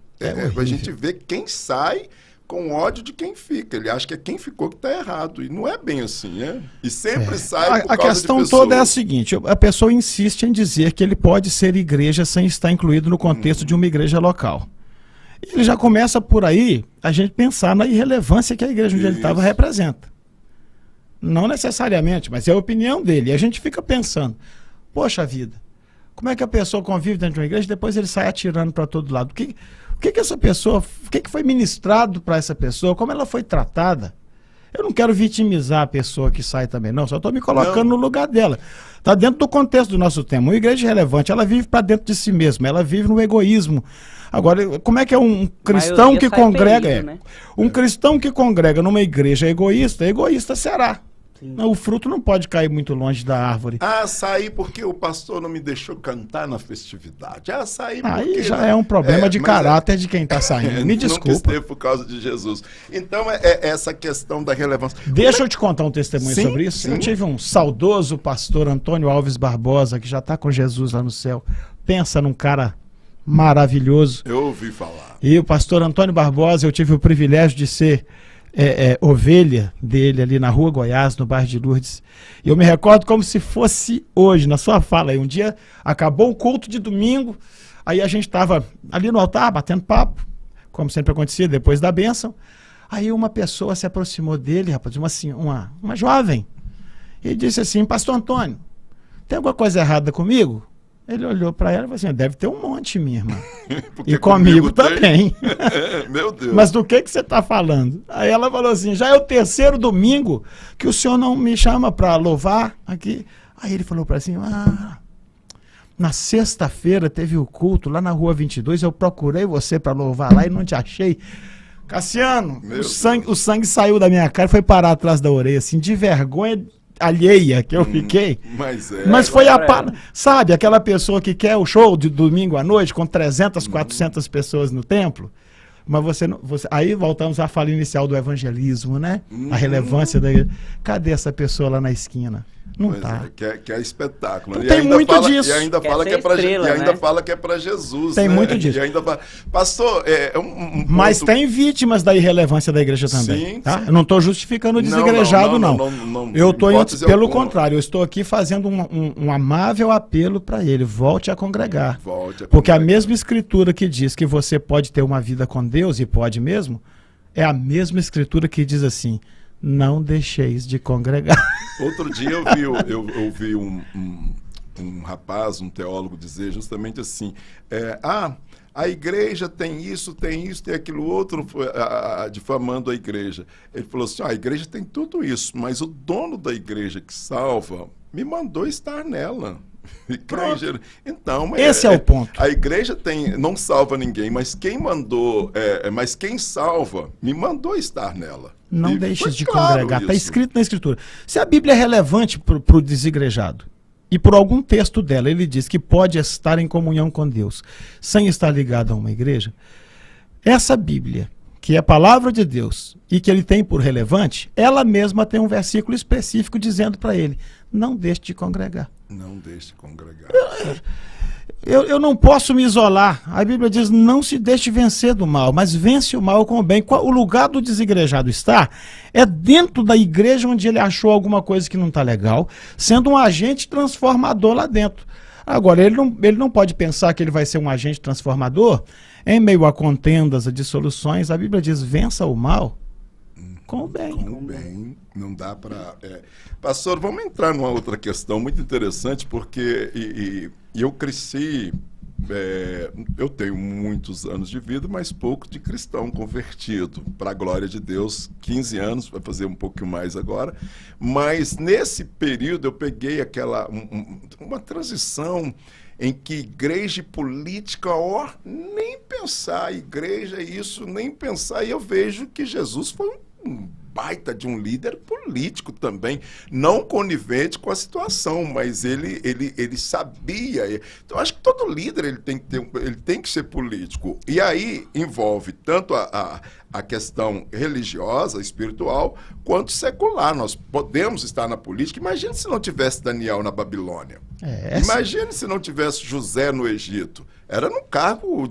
A gente vê quem sai com ódio de quem fica. Ele acha que é quem ficou que está errado. E não é bem assim, né? E sempre sai por causa de pessoas. A questão toda é a seguinte, a pessoa insiste em dizer que ele pode ser igreja sem estar incluído no contexto de uma igreja local. Ele já começa por aí a gente pensar na irrelevância que a igreja onde ele estava representa. Não necessariamente, mas é a opinião dele. E a gente fica pensando, poxa vida, como é que a pessoa convive dentro de uma igreja e depois ele sai atirando para todo lado? O que essa pessoa, o que foi ministrado para essa pessoa, como ela foi tratada? Eu não quero vitimizar a pessoa que sai também, não, só estou me colocando no lugar dela. Está dentro do contexto do nosso tema. Uma igreja relevante, ela vive para dentro de si mesma, ela vive no egoísmo. Agora, como é que é um cristão que congrega? Né? Um cristão que congrega numa igreja egoísta será. O fruto não pode cair muito longe da árvore. Saí porque o pastor não me deixou cantar na festividade. Saí porque... Aí já é um problema de caráter de quem está saindo. Me desculpa. Não quis ter por causa de Jesus. Então, é essa questão da relevância. Deixa eu te contar um testemunho sobre isso. Sim. Eu tive um saudoso pastor Antônio Alves Barbosa, que já está com Jesus lá no céu. Pensa num cara maravilhoso. Eu ouvi falar. E o pastor Antônio Barbosa, eu tive o privilégio de ser... ovelha dele ali na Rua Goiás, no bairro de Lourdes. E eu me recordo como se fosse hoje, na sua fala aí. Um dia acabou o culto de domingo, aí a gente estava ali no altar, batendo papo, como sempre acontecia, depois da bênção. Aí uma pessoa se aproximou dele, rapaz, uma jovem, e disse assim, pastor Antônio, tem alguma coisa errada comigo? Ele olhou para ela e falou assim, deve ter um monte, minha irmã. E comigo também. Meu Deus. Mas do que você está falando? Aí ela falou assim, já é o terceiro domingo que o senhor não me chama para louvar aqui. Aí ele falou para assim, na sexta-feira teve o culto lá na Rua 22, eu procurei você para louvar lá e não te achei. Cassiano, o sangue saiu da minha cara e foi parar atrás da orelha, assim, de vergonha alheia que eu fiquei. Mas foi sabe, aquela pessoa que quer o show de domingo à noite com 300, 400 pessoas no templo, mas aí voltamos à fala inicial do evangelismo, né? A relevância da igreja. Cadê essa pessoa lá na esquina? Não Pois tá. Que é espetáculo. Então, tem muito disso. E ainda fala que é para fala que é para Jesus. Tem né? muito disso. E ainda pastor, Mas ponto... tem vítimas da irrelevância da igreja também. Sim, tá? sim. Eu não estou justificando o desigrejado, não. Eu estou, pelo contrário, eu estou aqui fazendo um amável apelo para ele. Volte a congregar. Porque a mesma escritura que diz que você pode ter uma vida com Deus, e pode mesmo, é a mesma escritura que diz assim: não deixeis de congregar. Outro dia eu vi um rapaz, um teólogo, dizer justamente assim, a igreja tem isso, tem aquilo outro, difamando a igreja. Ele falou assim, a igreja tem tudo isso, mas o dono da igreja que salva me mandou estar nela. Então, esse é o ponto. A igreja não salva ninguém, mas quem salva me mandou estar nela. Não deixes de congregar. Está escrito na escritura. Se a Bíblia é relevante para o desigrejado, e por algum texto dela ele diz que pode estar em comunhão com Deus sem estar ligado a uma igreja, essa Bíblia, que é a palavra de Deus e que ele tem por relevante, ela mesma tem um versículo específico dizendo para ele: não deixe de congregar. Não deixe de congregar. Eu não posso me isolar. A Bíblia diz: não se deixe vencer do mal, mas vence o mal com o bem. O lugar do desigrejado está é dentro da igreja, onde ele achou alguma coisa que não está legal, sendo um agente transformador lá dentro. Agora, ele não pode pensar que ele vai ser um agente transformador em meio a contendas, a dissoluções. A Bíblia diz: vença o mal com o bem. Com o bem. Não dá para... Pastor, vamos entrar numa outra questão muito interessante, porque eu cresci... eu tenho muitos anos de vida, mas pouco de cristão convertido. Para a glória de Deus, 15 anos, vai fazer um pouquinho mais agora. Mas nesse período eu peguei uma transição em que igreja e política, nem pensar, igreja é isso, nem pensar. E eu vejo que Jesus foi um baita de um líder político também, não conivente com a situação, mas ele sabia. Então, acho que todo líder ele tem que ser político. E aí envolve tanto a questão religiosa, espiritual, quanto secular. Nós podemos estar na política. Imagine se não tivesse Daniel na Babilônia. Imagine se não tivesse José no Egito. Era num cargo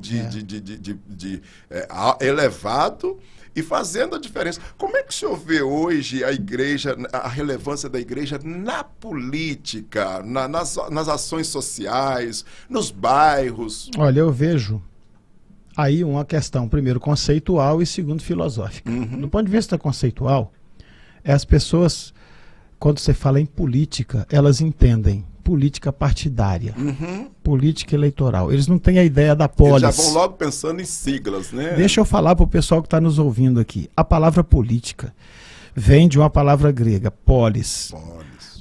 elevado e fazendo a diferença. Como é que o senhor vê hoje a igreja, a relevância da igreja na política, nas ações sociais, nos bairros? Olha, eu vejo aí uma questão, primeiro, conceitual e segundo, filosófica. Do ponto de vista conceitual, as pessoas, quando você fala em política, elas entendem política partidária, política eleitoral. Eles não têm a ideia da polis. Eles já vão logo pensando em siglas, né? Deixa eu falar para o pessoal que está nos ouvindo aqui. A palavra política vem de uma palavra grega, polis.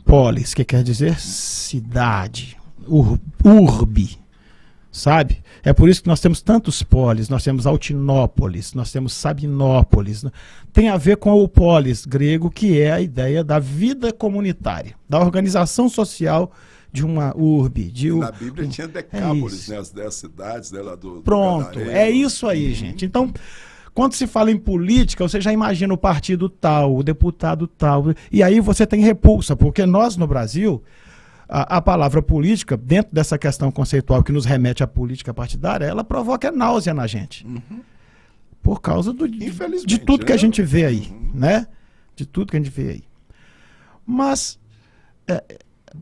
Polis, que quer dizer cidade, urbe, sabe? É por isso que nós temos tantos polis, nós temos Altinópolis, nós temos Sabinópolis. Tem a ver com o polis grego, que é a ideia da vida comunitária, da organização social de uma urbe. Na Bíblia tinha Decápolis, né? As 10 cidades, né, lá do Pronto, Gadareno. É isso aí, gente. Então, quando se fala em política, você já imagina o partido tal, o deputado tal, e aí você tem repulsa, porque nós no Brasil... A palavra política, dentro dessa questão conceitual que nos remete à política partidária, ela provoca náusea na gente. Por causa de tudo que a gente vê aí, né? De tudo que a gente vê aí. Mas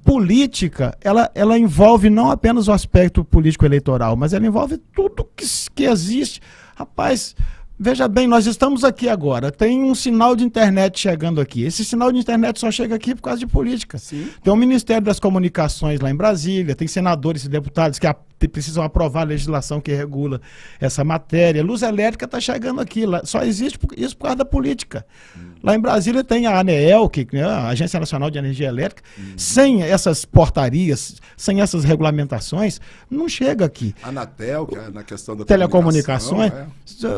política, ela envolve não apenas o aspecto político-eleitoral, mas ela envolve tudo que existe. Rapaz, veja bem, nós estamos aqui agora, tem um sinal de internet chegando aqui. Esse sinal de internet só chega aqui por causa de política. Sim. Tem o Ministério das Comunicações lá em Brasília, tem senadores e deputados que precisam aprovar a legislação que regula essa matéria. Luz elétrica está chegando aqui, só existe isso por causa da política. Lá em Brasília tem a ANEEL, que é a Agência Nacional de Energia Elétrica. Sem essas portarias, sem essas regulamentações, não chega aqui. A Anatel, que é na questão da telecomunicações.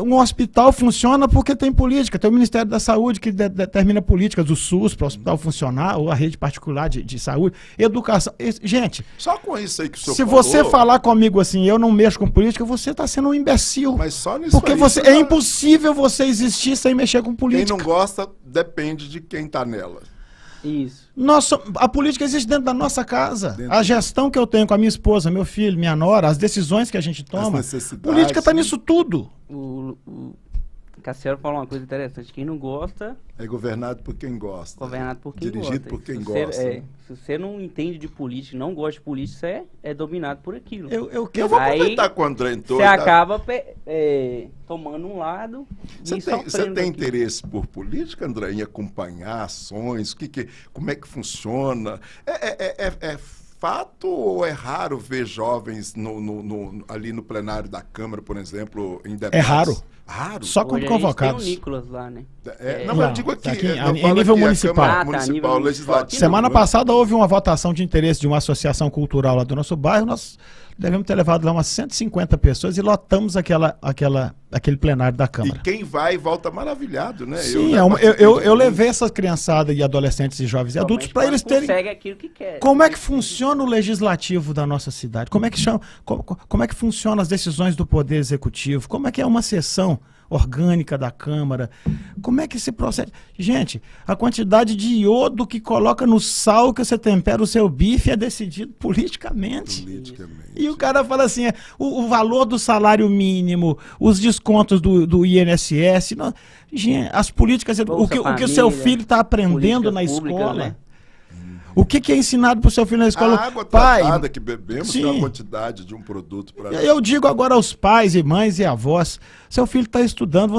Um hospital funciona porque tem política. Tem o Ministério da Saúde que determina políticas do SUS para o hospital funcionar, ou a rede particular de saúde. Educação. Gente, só com isso aí que o senhor se falou, você falar comigo assim, eu não mexo com política, você está sendo um imbecil. Mas só nisso porque aí, é impossível você existir sem mexer com política. Quem não gosta, depende de quem está nela. Isso. A política existe dentro da nossa casa. A gestão que eu tenho com a minha esposa, meu filho, minha nora, as decisões que a gente toma. Política está nisso tudo. O Cassiano falou uma coisa interessante. Quem não gosta... É governado por quem gosta. Governado por quem gosta. Dirigido por quem gosta. Se você não entende de política, não gosta de política, você é dominado por aquilo. Eu vou aproveitar com o André entrou. Você acaba tomando um lado Você tem interesse por política, André, em acompanhar ações? Como é que funciona? É fato ou é raro ver jovens ali no plenário da Câmara, por exemplo, em debates? É raro. Raro? Só quando convocados. Tem o Nicolas lá, né? Não, eu digo aqui, em nível municipal. Municipal, legislativo. Semana passada houve uma votação de interesse de uma associação cultural lá do nosso bairro. Nós devemos ter levado lá umas 150 pessoas e lotamos aquele plenário da Câmara. E quem vai volta maravilhado, né? Sim, eu levei essas criançadas e adolescentes e jovens e adultos para eles terem... aquilo que quer. Como é que funciona o legislativo da nossa cidade? Como é que funcionam as decisões do Poder Executivo? Como é que é uma sessão orgânica da Câmara? Como é que se procede? Gente, a quantidade de iodo que coloca no sal que você tempera o seu bife é decidido politicamente. E o cara fala assim, o valor do salário mínimo, os descontos do INSS, gente, as políticas, o que o seu filho está aprendendo na escola, né? O que é ensinado para o seu filho na escola? A água tratada que bebemos sim, tem uma quantidade de um produto para... Eu digo agora aos pais e mães e avós, seu filho está estudando,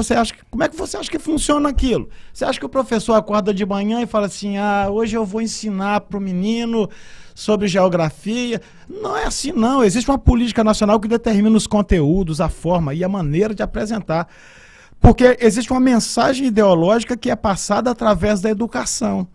como é que você acha que funciona aquilo? Você acha que o professor acorda de manhã e fala assim, hoje eu vou ensinar para o menino sobre geografia? Não é assim não, existe uma política nacional que determina os conteúdos, a forma e a maneira de apresentar. Porque existe uma mensagem ideológica que é passada através da educação.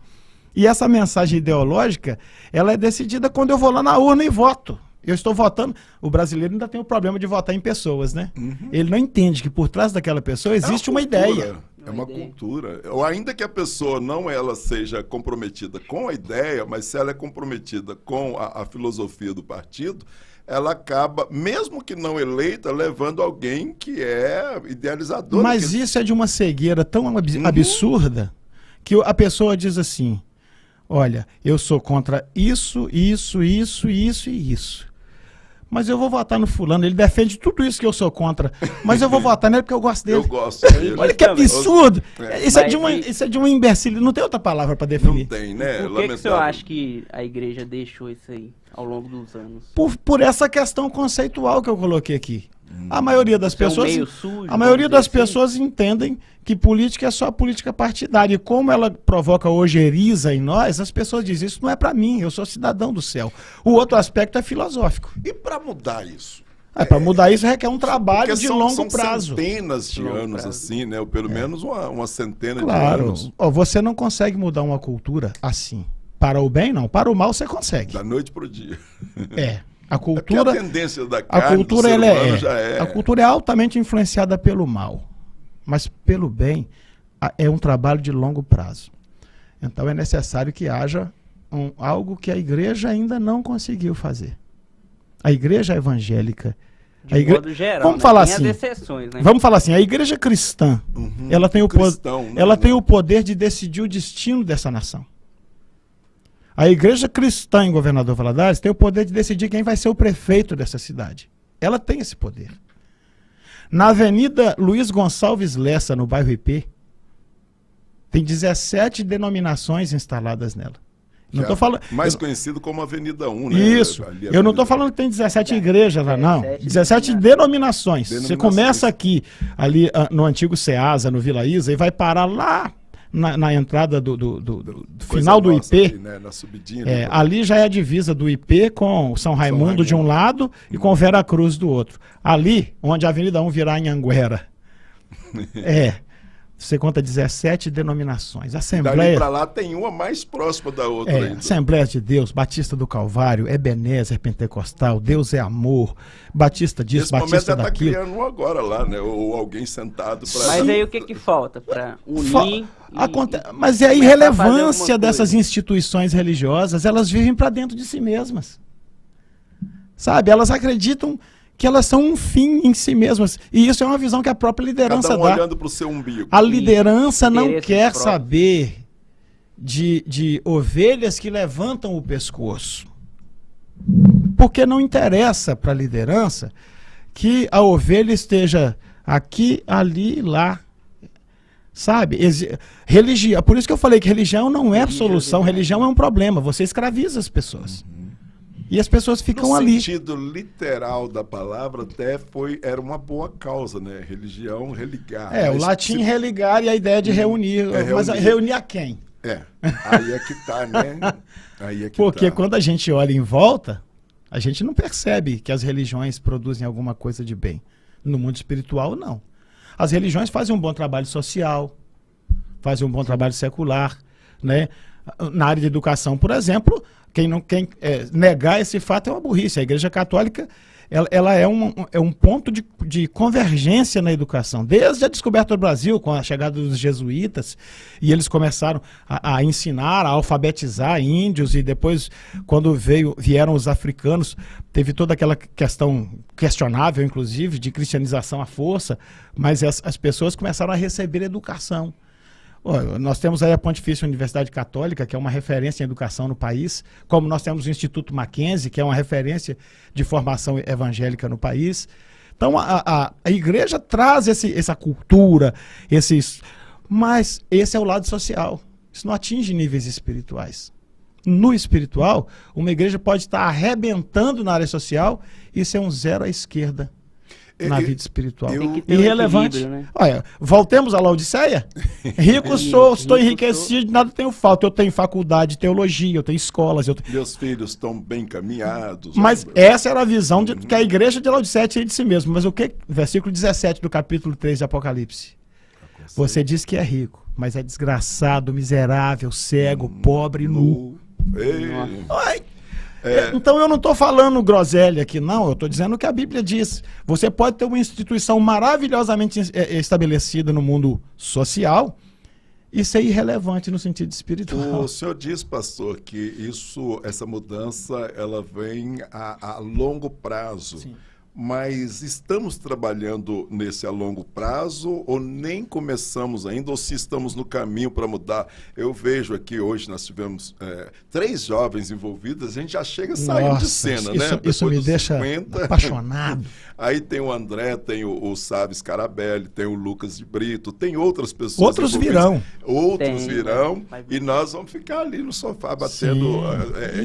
E essa mensagem ideológica, ela é decidida quando eu vou lá na urna e voto. Eu estou votando. O brasileiro ainda tem o problema de votar em pessoas, né? Uhum. Ele não entende que por trás daquela pessoa existe uma ideia. É uma cultura. Ou ainda que a pessoa ela seja comprometida com a ideia, mas se ela é comprometida com a filosofia do partido, ela acaba, mesmo que não eleita, levando alguém que é idealizador. Mas isso é de uma cegueira tão absurda que a pessoa diz assim... Olha, eu sou contra isso. Mas eu vou votar no fulano, ele defende tudo isso que eu sou contra. Mas eu vou votar nele porque eu gosto dele. Eu gosto dele. Olha que absurdo. Isso é de uma imbecil. Não tem outra palavra para definir. Não tem, né? Por que o senhor acha que a igreja deixou isso aí ao longo dos anos? Por essa questão conceitual que eu coloquei aqui. A maioria das pessoas, pessoas entendem que política é só política partidária. E como ela provoca ojeriza em nós, as pessoas dizem, isso não é para mim, eu sou cidadão do céu. O outro aspecto é filosófico. E para mudar isso? Para mudar isso requer um trabalho de longo prazo. São centenas de anos assim, né? Ou pelo menos uma centena de anos. Você não consegue mudar uma cultura assim. Para o bem, não. Para o mal, você consegue. Da noite para o dia. A cultura, a tendência da carne, a cultura é altamente influenciada pelo mal, mas pelo bem é um trabalho de longo prazo. Então é necessário que haja algo que a igreja ainda não conseguiu fazer. A igreja evangélica, modo geral, vamos falar assim, exceções, né? Vamos falar assim, a igreja cristã, ela tem o poder de decidir o destino dessa nação. A igreja cristã em Governador Valadares tem o poder de decidir quem vai ser o prefeito dessa cidade. Ela tem esse poder. Na Avenida Luiz Gonçalves Lessa, no bairro IP, tem 17 denominações instaladas nela. Não tô falando, mais conhecido como Avenida 1, né? Isso. Eu não estou falando que tem 17 igrejas lá, não. 17 denominações. Você começa aqui, ali no antigo Ceasa, no Vila Isa, e vai parar lá na entrada do final do IP, ali, né? Na subidinha, ali já é a divisa do IP com São Raimundo de um lado e com Vera Cruz do outro. Ali, onde a Avenida 1 virar em Anguera. Você conta 17 denominações. Assembleia. Dali para lá tem uma mais próxima da outra ainda. Assembleia de Deus, Batista do Calvário, Ebenezer Pentecostal, Deus é Amor, Batista disso, Batista daquilo. Está criando um agora lá, né? Ou alguém sentado para... Mas aí o que falta para unir? Mas é a irrelevância dessas instituições religiosas, elas vivem para dentro de si mesmas. Sabe? Elas acreditam que elas são um fim em si mesmas. E isso é uma visão que a própria liderança dá. Olhando para o seu umbigo. A liderança não quer saber de ovelhas que levantam o pescoço. Porque não interessa para a liderança que a ovelha esteja aqui, ali, lá. Sabe? Religião. Por isso que eu falei que religião não é solução, religião é um problema. Você escraviza as pessoas. E as pessoas ficam ali. No sentido literal da palavra, até era uma boa causa, né? Religião, religar. O latim religar e a ideia de reunir. Mas reunir a quem? Aí é que tá, né? Aí é que Porque quando a gente olha em volta, a gente não percebe que as religiões produzem alguma coisa de bem. No mundo espiritual, não. As religiões fazem um bom trabalho social, fazem um bom trabalho secular, né? Na área de educação, por exemplo, quem negar esse fato é uma burrice. A Igreja Católica ela é um ponto de convergência na educação. Desde a descoberta do Brasil, com a chegada dos jesuítas, e eles começaram a ensinar, a alfabetizar índios, e depois, quando vieram os africanos, teve toda aquela questão questionável, inclusive, de cristianização à força, mas as pessoas começaram a receber educação. Nós temos aí a Pontifícia Universidade Católica, que é uma referência em educação no país, como nós temos o Instituto Mackenzie, que é uma referência de formação evangélica no país. Então, a igreja traz essa cultura, mas esse é o lado social. Isso não atinge níveis espirituais. No espiritual, uma igreja pode estar arrebentando na área social e ser um zero à esquerda na vida espiritual. Irrelevante. Né? Olha, voltemos à Laodiceia. Rico sou, estou enriquecido, nada tenho falta. Eu tenho faculdade de teologia, eu tenho escolas. Meus filhos estão bem encaminhados. Mas essa era a visão que a igreja de Laodiceia tinha de si mesmo. Mas o que? Versículo 17 do capítulo 3 de Apocalipse. Você diz que é rico, mas é desgraçado, miserável, cego, pobre e nu. Então eu não estou falando groselha aqui, não. Eu estou dizendo o que a Bíblia diz. Você pode ter uma instituição maravilhosamente estabelecida no mundo social e ser irrelevante no sentido espiritual. O senhor diz, pastor, que essa mudança ela vem a longo prazo. Sim. Mas estamos trabalhando nesse a longo prazo ou nem começamos ainda, ou se estamos no caminho para mudar? Eu vejo aqui hoje, nós tivemos 3 jovens envolvidos, a gente já chega saindo de cena, né? Isso me deixa apaixonado. Aí tem o André, tem o Sábio Scarabelli, tem o Lucas de Brito, tem outras pessoas. Outros virão. E nós vamos ficar ali no sofá batendo,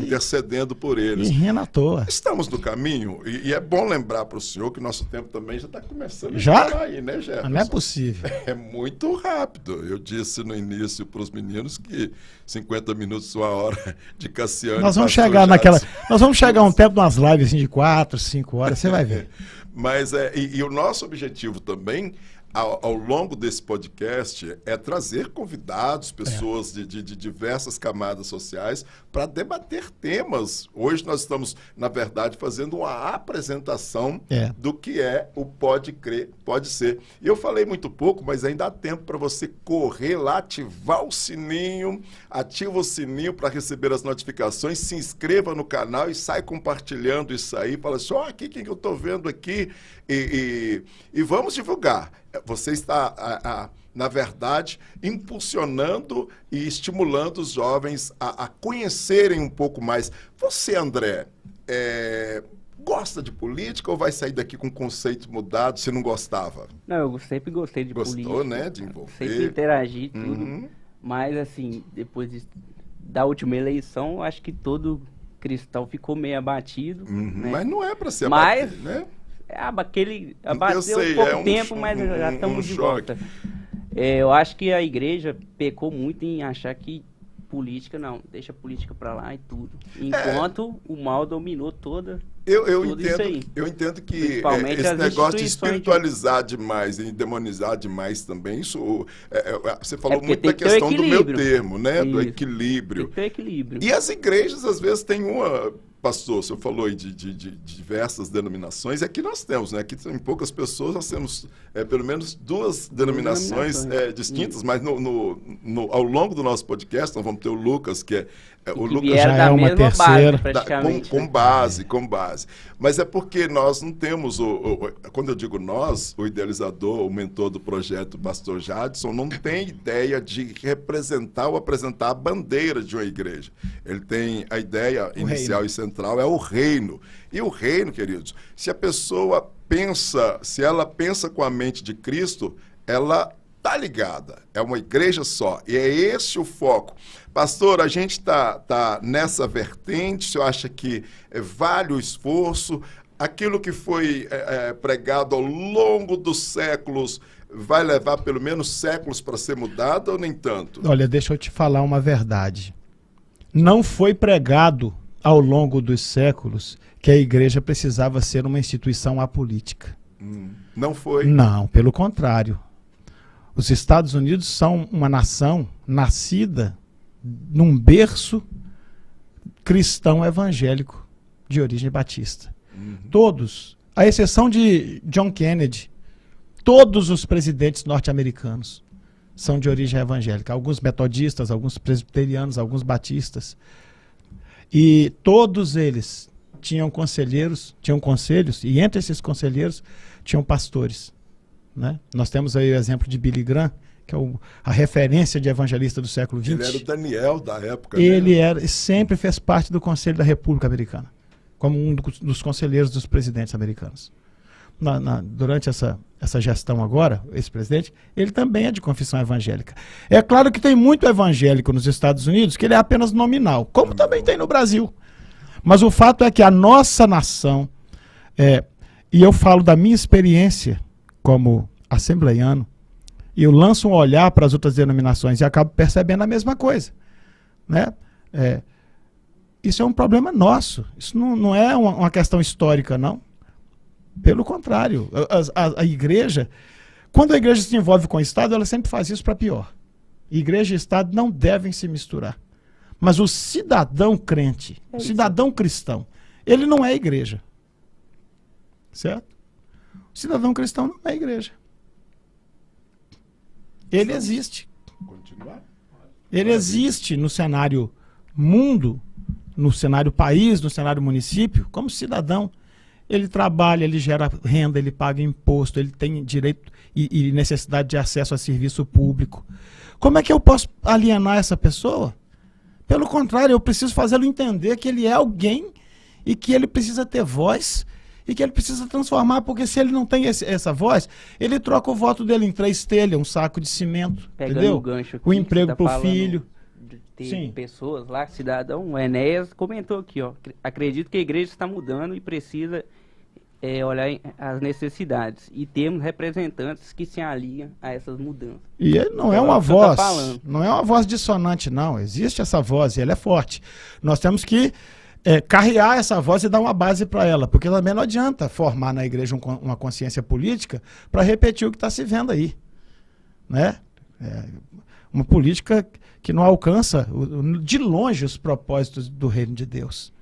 intercedendo por eles. E rindo à toa. Estamos no caminho, e é bom lembrar para o senhor que o nosso tempo também já está começando a aí, né, Jefferson? Não é possível. É muito rápido. Eu disse no início para os meninos que 50 minutos, 1 hora de Cassiano. Nós vamos chegar a um tempo nas lives assim, de 4, 5 horas, você vai ver. Mas o nosso objetivo também, ao longo desse podcast, é trazer convidados, pessoas de diversas camadas sociais, para debater temas. Hoje nós estamos, na verdade, fazendo uma apresentação do que é o Pode Crer, Pode Ser. E eu falei muito pouco, mas ainda há tempo para você correr lá, ativar o sininho, ativa o sininho para receber as notificações, se inscreva no canal e sai compartilhando isso aí, fala assim, aqui quem que eu estou vendo aqui, e vamos divulgar. Você está, na verdade, impulsionando e estimulando os jovens a conhecerem um pouco mais. Você, André, gosta de política ou vai sair daqui com conceito mudado se não gostava? Não, eu sempre gostei de política. Gostou, né? De envolver. Sempre interagi tudo. Mas, assim, depois da última eleição, eu acho que todo cristão ficou meio abatido. Né? Mas não é para ser abatido, né? Abateu um pouco tempo, mas já estamos de volta. Eu acho que a igreja pecou muito em achar que política, não, deixa a política para lá e tudo. Enquanto o mal dominou tudo isso aí. Eu entendo que esse negócio de espiritualizar demais e demonizar demais também, isso você falou muito da questão do meu termo, né? Isso. Do equilíbrio. Tem que ter equilíbrio. E as igrejas, às vezes, têm uma... Pastor, o senhor falou aí de diversas denominações, e aqui nós temos, né? Aqui em poucas pessoas nós temos pelo menos 2 denominações distintas, mas ao longo do nosso podcast, nós vamos ter o Lucas, que o Lucas já é uma terceira. Base, com base. Mas é porque nós não temos, quando eu digo nós, o idealizador, o mentor do projeto, o pastor Jadson, não tem ideia de representar ou apresentar a bandeira de uma igreja. Ele tem a ideia inicial e central, é o reino. E o reino, queridos, se a pessoa pensa, se ela pensa com a mente de Cristo, ela está ligada, é uma igreja só, e é esse o foco. Pastor, a gente tá nessa vertente, o senhor acha que vale o esforço? Aquilo que foi pregado ao longo dos séculos vai levar pelo menos séculos para ser mudado ou nem tanto? Olha, deixa eu te falar uma verdade. Não foi pregado ao longo dos séculos que a igreja precisava ser uma instituição apolítica. Não foi? Não, pelo contrário. Os Estados Unidos são uma nação nascida num berço cristão evangélico de origem batista. Todos, à exceção de John Kennedy, todos os presidentes norte-americanos são de origem evangélica. Alguns metodistas, alguns presbiterianos, alguns batistas. E todos eles tinham conselheiros, tinham conselhos, e entre esses conselheiros tinham pastores. Né? Nós temos aí o exemplo de Billy Graham, que é a referência de evangelista do século XX. Ele era o Daniel da época. Ele sempre fez parte do Conselho da República Americana, como um dos conselheiros dos presidentes americanos. Durante essa gestão agora, esse presidente, ele também é de confissão evangélica. É claro que tem muito evangélico nos Estados Unidos que ele é apenas nominal, como também tem no Brasil. Mas o fato é que a nossa nação, e eu falo da minha experiência como assembleiano, e eu lanço um olhar para as outras denominações e acabo percebendo a mesma coisa. Né? Isso é um problema nosso. Isso não é uma questão histórica, não. Pelo contrário, a igreja, quando a igreja se envolve com o Estado, ela sempre faz isso para pior. Igreja e Estado não devem se misturar. Mas o cidadão crente, o cidadão cristão, ele não é igreja. Certo? O cidadão cristão não é igreja. Ele existe. Ele existe no cenário mundo, no cenário país, no cenário município, como cidadão. Ele trabalha, ele gera renda, ele paga imposto, ele tem direito e necessidade de acesso a serviço público. Como é que eu posso alienar essa pessoa? Pelo contrário, eu preciso fazê-lo entender que ele é alguém e que ele precisa ter voz e que ele precisa transformar, porque se ele não tem essa voz, ele troca o voto dele em 3 telhas, um saco de cimento, entendeu? O emprego pro filho. Tem pessoas lá, cidadão, o Enéas comentou aqui, ó, acredito que a igreja está mudando e precisa olhar as necessidades e temos representantes que se aliam a essas mudanças. E ele não é uma voz, não é uma voz dissonante, não. Existe essa voz e ela é forte. Nós temos que carrear essa voz e dar uma base para ela, porque também não adianta formar na igreja uma consciência política para repetir o que está se vendo aí, né? Uma política que não alcança de longe os propósitos do reino de Deus.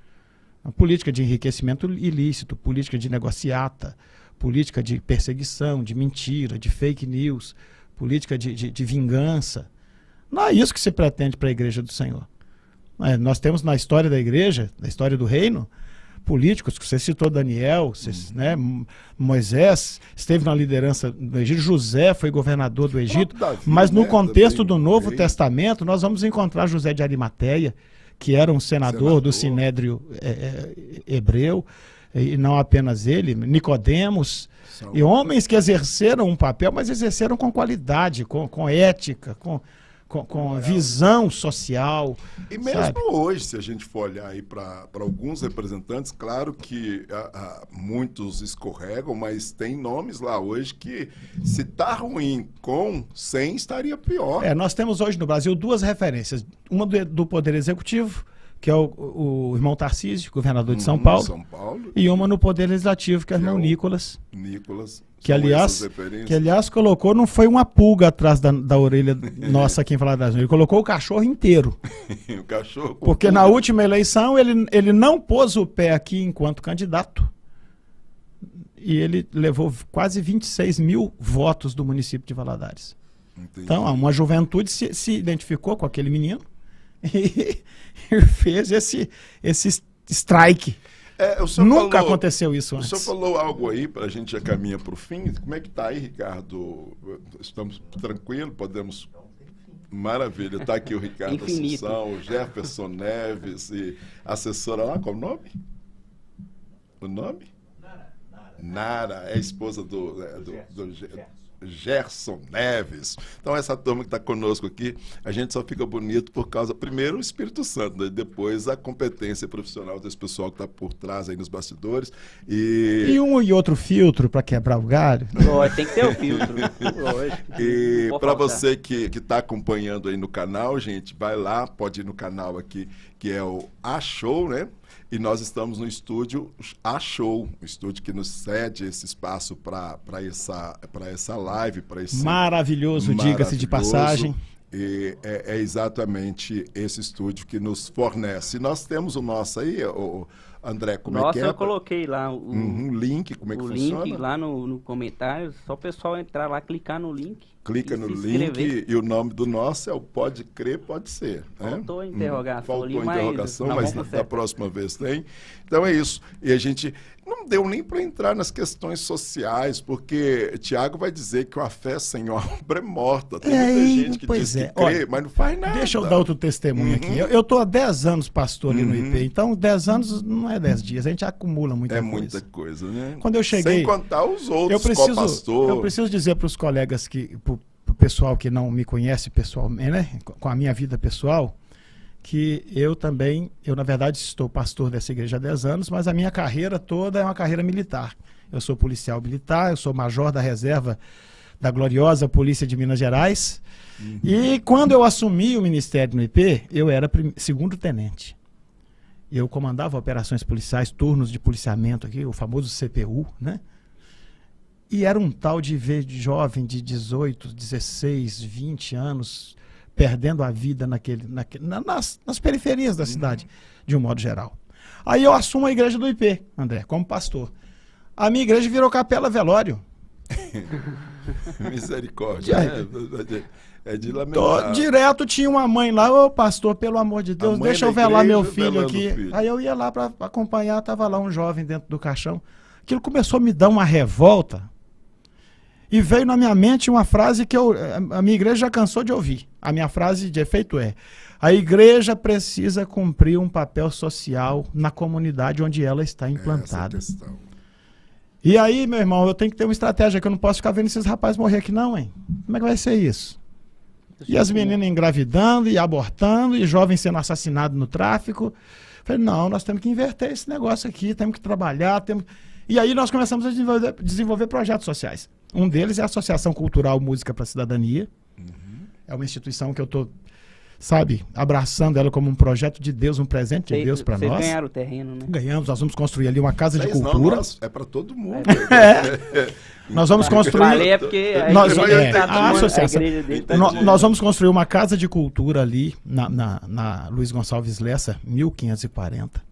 Uma política de enriquecimento ilícito, política de negociata, política de perseguição, de mentira, de fake news, política de vingança. Não é isso que se pretende para a igreja do Senhor. Nós temos na história da igreja, na história do reino, políticos, que você citou Daniel, né, Moisés esteve na liderança do Egito, José foi governador do Egito, mas no contexto do Novo Testamento nós vamos encontrar José de Arimateia, que era um senador do Sinédrio hebreu, e não apenas ele, Nicodemos, e homens que exerceram um papel, mas exerceram com qualidade, com ética, com visão social. E mesmo hoje, se a gente for olhar aí para alguns representantes, claro que muitos escorregam, mas tem nomes lá hoje que, se tá ruim sem, estaria pior. Nós temos hoje no Brasil 2 referências. Uma do Poder Executivo, que é o irmão Tarcísio, governador de São Paulo, e uma no Poder Legislativo, que é o irmão Nicolas. Que aliás colocou, não foi uma pulga atrás da orelha nossa aqui em Valadares, ele colocou o cachorro inteiro. O cachorro. Porque na última eleição ele não pôs o pé aqui enquanto candidato. E ele levou quase 26 mil votos do município de Valadares. Entendi. Então, uma juventude se identificou com aquele menino e fez esse strike. Nunca aconteceu isso antes. O senhor falou algo aí, a gente já caminha para o fim. Como é que está aí, Ricardo? Estamos tranquilos? Podemos... Maravilha. Está aqui o Ricardo Assunção, o Jefferson Neves e a assessora lá, qual o nome? O nome? Nara. É a esposa do Gerson Neves. Então, essa turma que está conosco aqui, a gente só fica bonito por causa, primeiro, o Espírito Santo, né? Depois a competência profissional desse pessoal que está por trás aí nos bastidores. E um e outro filtro para quebrar o galho. Tem que ter o filtro. Lógico. E para você que está acompanhando aí no canal, gente, vai lá, pode ir no canal aqui, que é o A-Show, né? E nós estamos no estúdio A-Show, um estúdio que nos cede esse espaço para essa live, para esse... Maravilhoso, diga-se de passagem. E é exatamente esse estúdio que nos fornece. Nós temos o nosso aí, o André, como é que é? Nossa, eu coloquei lá o link, como é que funciona? O link lá no comentário, só o pessoal entrar lá, clicar no link. Clica no link e o nome do nosso é o Pode Crer, Pode Ser. Faltou a interrogação Faltou ali, a interrogação, mas da próxima vez tem. Então é isso. E a gente não deu nem para entrar nas questões sociais, porque Tiago vai dizer que uma fé sem obra é morta. Tem muita gente que diz que crê, mas não faz nada. Deixa eu dar outro testemunho aqui. Eu estou há 10 anos pastor ali no IP, então 10 anos não é 10 dias, a gente acumula muita coisa. É muita coisa, né? Quando eu cheguei... Sem contar os outros co-pastores. Eu preciso dizer para os colegas, para o pessoal que não me conhece pessoalmente, né, com a minha vida pessoal, que eu na verdade estou pastor dessa igreja há 10 anos, mas a minha carreira toda é uma carreira militar. Eu sou policial militar, eu sou major da reserva da gloriosa Polícia de Minas Gerais, e quando eu assumi o ministério no IP, eu era segundo tenente. Eu comandava operações policiais, turnos de policiamento aqui, o famoso CPU, né? E era um tal de ver jovem de 18, 16, 20 anos perdendo a vida nas periferias da cidade, de um modo geral. Aí eu assumo a igreja do IP, André, como pastor. A minha igreja virou capela velório. Misericórdia. É de lamentar. Direto tinha uma mãe lá, ô pastor, pelo amor de Deus, deixa eu velar meu filho aqui. Aí eu ia lá para acompanhar, estava lá um jovem dentro do caixão. Aquilo começou a me dar uma revolta. E veio na minha mente uma frase que a minha igreja já cansou de ouvir. A minha frase de efeito é: a igreja precisa cumprir um papel social na comunidade onde ela está implantada. E aí, meu irmão, eu tenho que ter uma estratégia, que eu não posso ficar vendo esses rapazes morrer aqui não, hein? Como é que vai ser isso? E as meninas engravidando e abortando, e jovens sendo assassinados no tráfico. Falei, não, nós temos que inverter esse negócio aqui, temos que trabalhar, E aí nós começamos a desenvolver projetos sociais. Um deles é a Associação Cultural Música para a Cidadania. É uma instituição que eu estou, abraçando ela como um projeto de Deus, um presente de Deus para nós. Vocês ganharam o terreno, né? Ganhamos, nós vamos construir ali uma casa de cultura. Não, é para todo mundo. Nós vamos construir... Falei porque nós vamos construir uma casa de cultura ali na Luiz Gonçalves Lessa, 1540.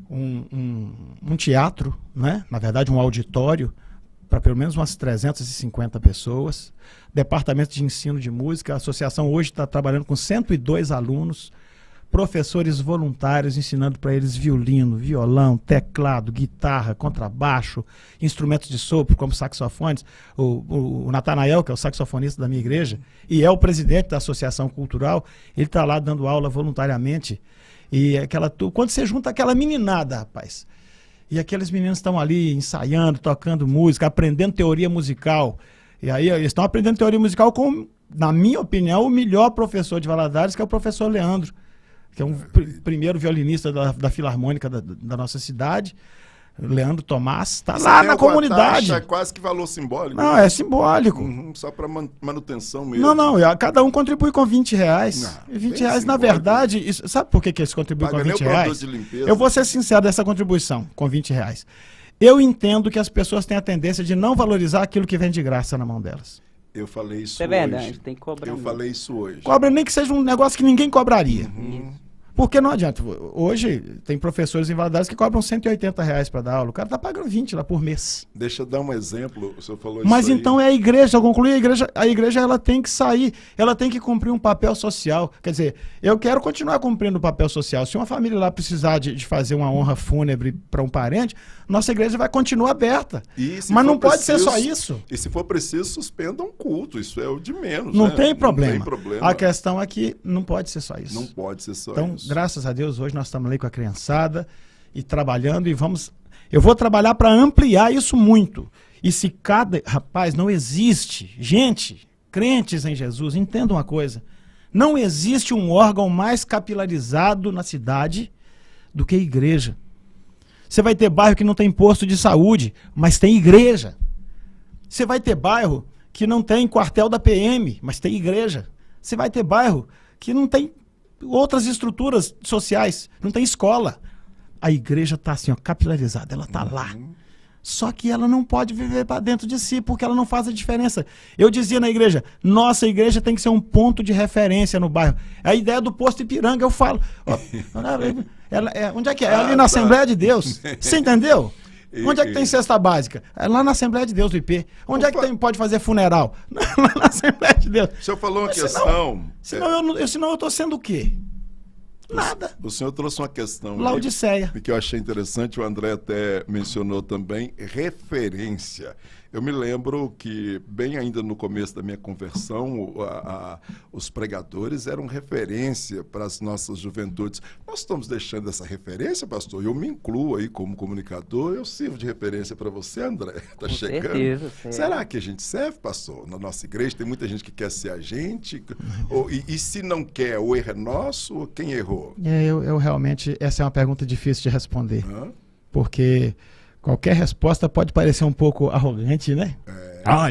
Um teatro, né? Na verdade um auditório, para pelo menos umas 350 pessoas, departamento de ensino de música. A associação hoje está trabalhando com 102 alunos, professores voluntários ensinando para eles violino, violão, teclado, guitarra, contrabaixo, instrumentos de sopro como saxofones. O Natanael, que é o saxofonista da minha igreja e é o presidente da associação cultural, ele está lá dando aula voluntariamente. E quando você junta aquela meninada, rapaz, e aqueles meninos estão ali ensaiando, tocando música, aprendendo teoria musical. E aí eles estão aprendendo teoria musical com, na minha opinião, o melhor professor de Valadares, que é o professor Leandro, que é um primeiro violinista da Filarmônica da nossa cidade. Leandro Tomás está lá na comunidade. É quase que valor simbólico. Não, é simbólico. Só para manutenção mesmo. Não, cada um contribui com R$20. R$20, na verdade, sabe por que eles contribuem com R$20? Eu vou ser sincero dessa contribuição com R$20. Eu entendo que as pessoas têm a tendência de não valorizar aquilo que vem de graça na mão delas. Eu falei isso hoje. É verdade, tem que cobrar. Eu falei isso hoje. Cobra nem que seja um negócio que ninguém cobraria. Porque não adianta. Hoje tem professores em Valadares que cobram R$ 180 para dar aula. O cara está pagando 20 lá por mês. Deixa eu dar um exemplo. O senhor falou Mas isso aí. então é a igreja, eu concluí, a igreja ela tem que sair, ela tem que cumprir um papel social. Quer dizer, eu quero continuar cumprindo o papel social. Se uma família lá precisar de fazer uma honra fúnebre para um parente, nossa igreja vai continuar aberta. Mas não pode ser só isso. E se for preciso, suspenda um culto. Isso é o de menos. Não né? tem problema. Não tem problema. A questão é que não pode ser só isso. Não pode ser só então, isso. Graças a Deus, hoje nós estamos ali com a criançada e trabalhando e vamos... Eu vou trabalhar para ampliar isso muito. E se cada... Rapaz, não existe... Gente, crentes em Jesus, entendam uma coisa. Não existe um órgão mais capilarizado na cidade do que a igreja. Você vai ter bairro que não tem posto de saúde, mas tem igreja. Você vai ter bairro que não tem quartel da PM, mas tem igreja. Você vai ter bairro que não tem outras estruturas sociais, não tem escola. A igreja está assim, ó, capilarizada, ela está lá. Só que ela não pode viver para dentro de si, porque ela não faz a diferença. Eu dizia na igreja, nossa igreja tem que ser um ponto de referência no bairro. É a ideia do posto Ipiranga, eu falo. Ó, onde é que é? É ali na Assembleia de Deus. Você entendeu? Onde é que tem cesta básica? É lá na Assembleia de Deus do IP. Onde é que pode fazer funeral? Lá na Assembleia de Deus. O senhor falou uma questão... Senão eu estou sendo o quê? Nada. O senhor trouxe uma questão... Laodiceia. Que eu achei interessante, o André até mencionou também, referência. Eu me lembro que, bem ainda no começo da minha conversão, os pregadores eram referência para as nossas juventudes. Nós estamos deixando essa referência, pastor? Eu me incluo aí como comunicador, eu sirvo de referência para você, André. Está chegando. Certeza. Será que a gente serve, pastor? Na nossa igreja tem muita gente que quer ser a gente. E se não quer, o erro é nosso ou quem errou? Eu realmente, essa é uma pergunta difícil de responder. Porque... qualquer resposta pode parecer um pouco arrogante, né?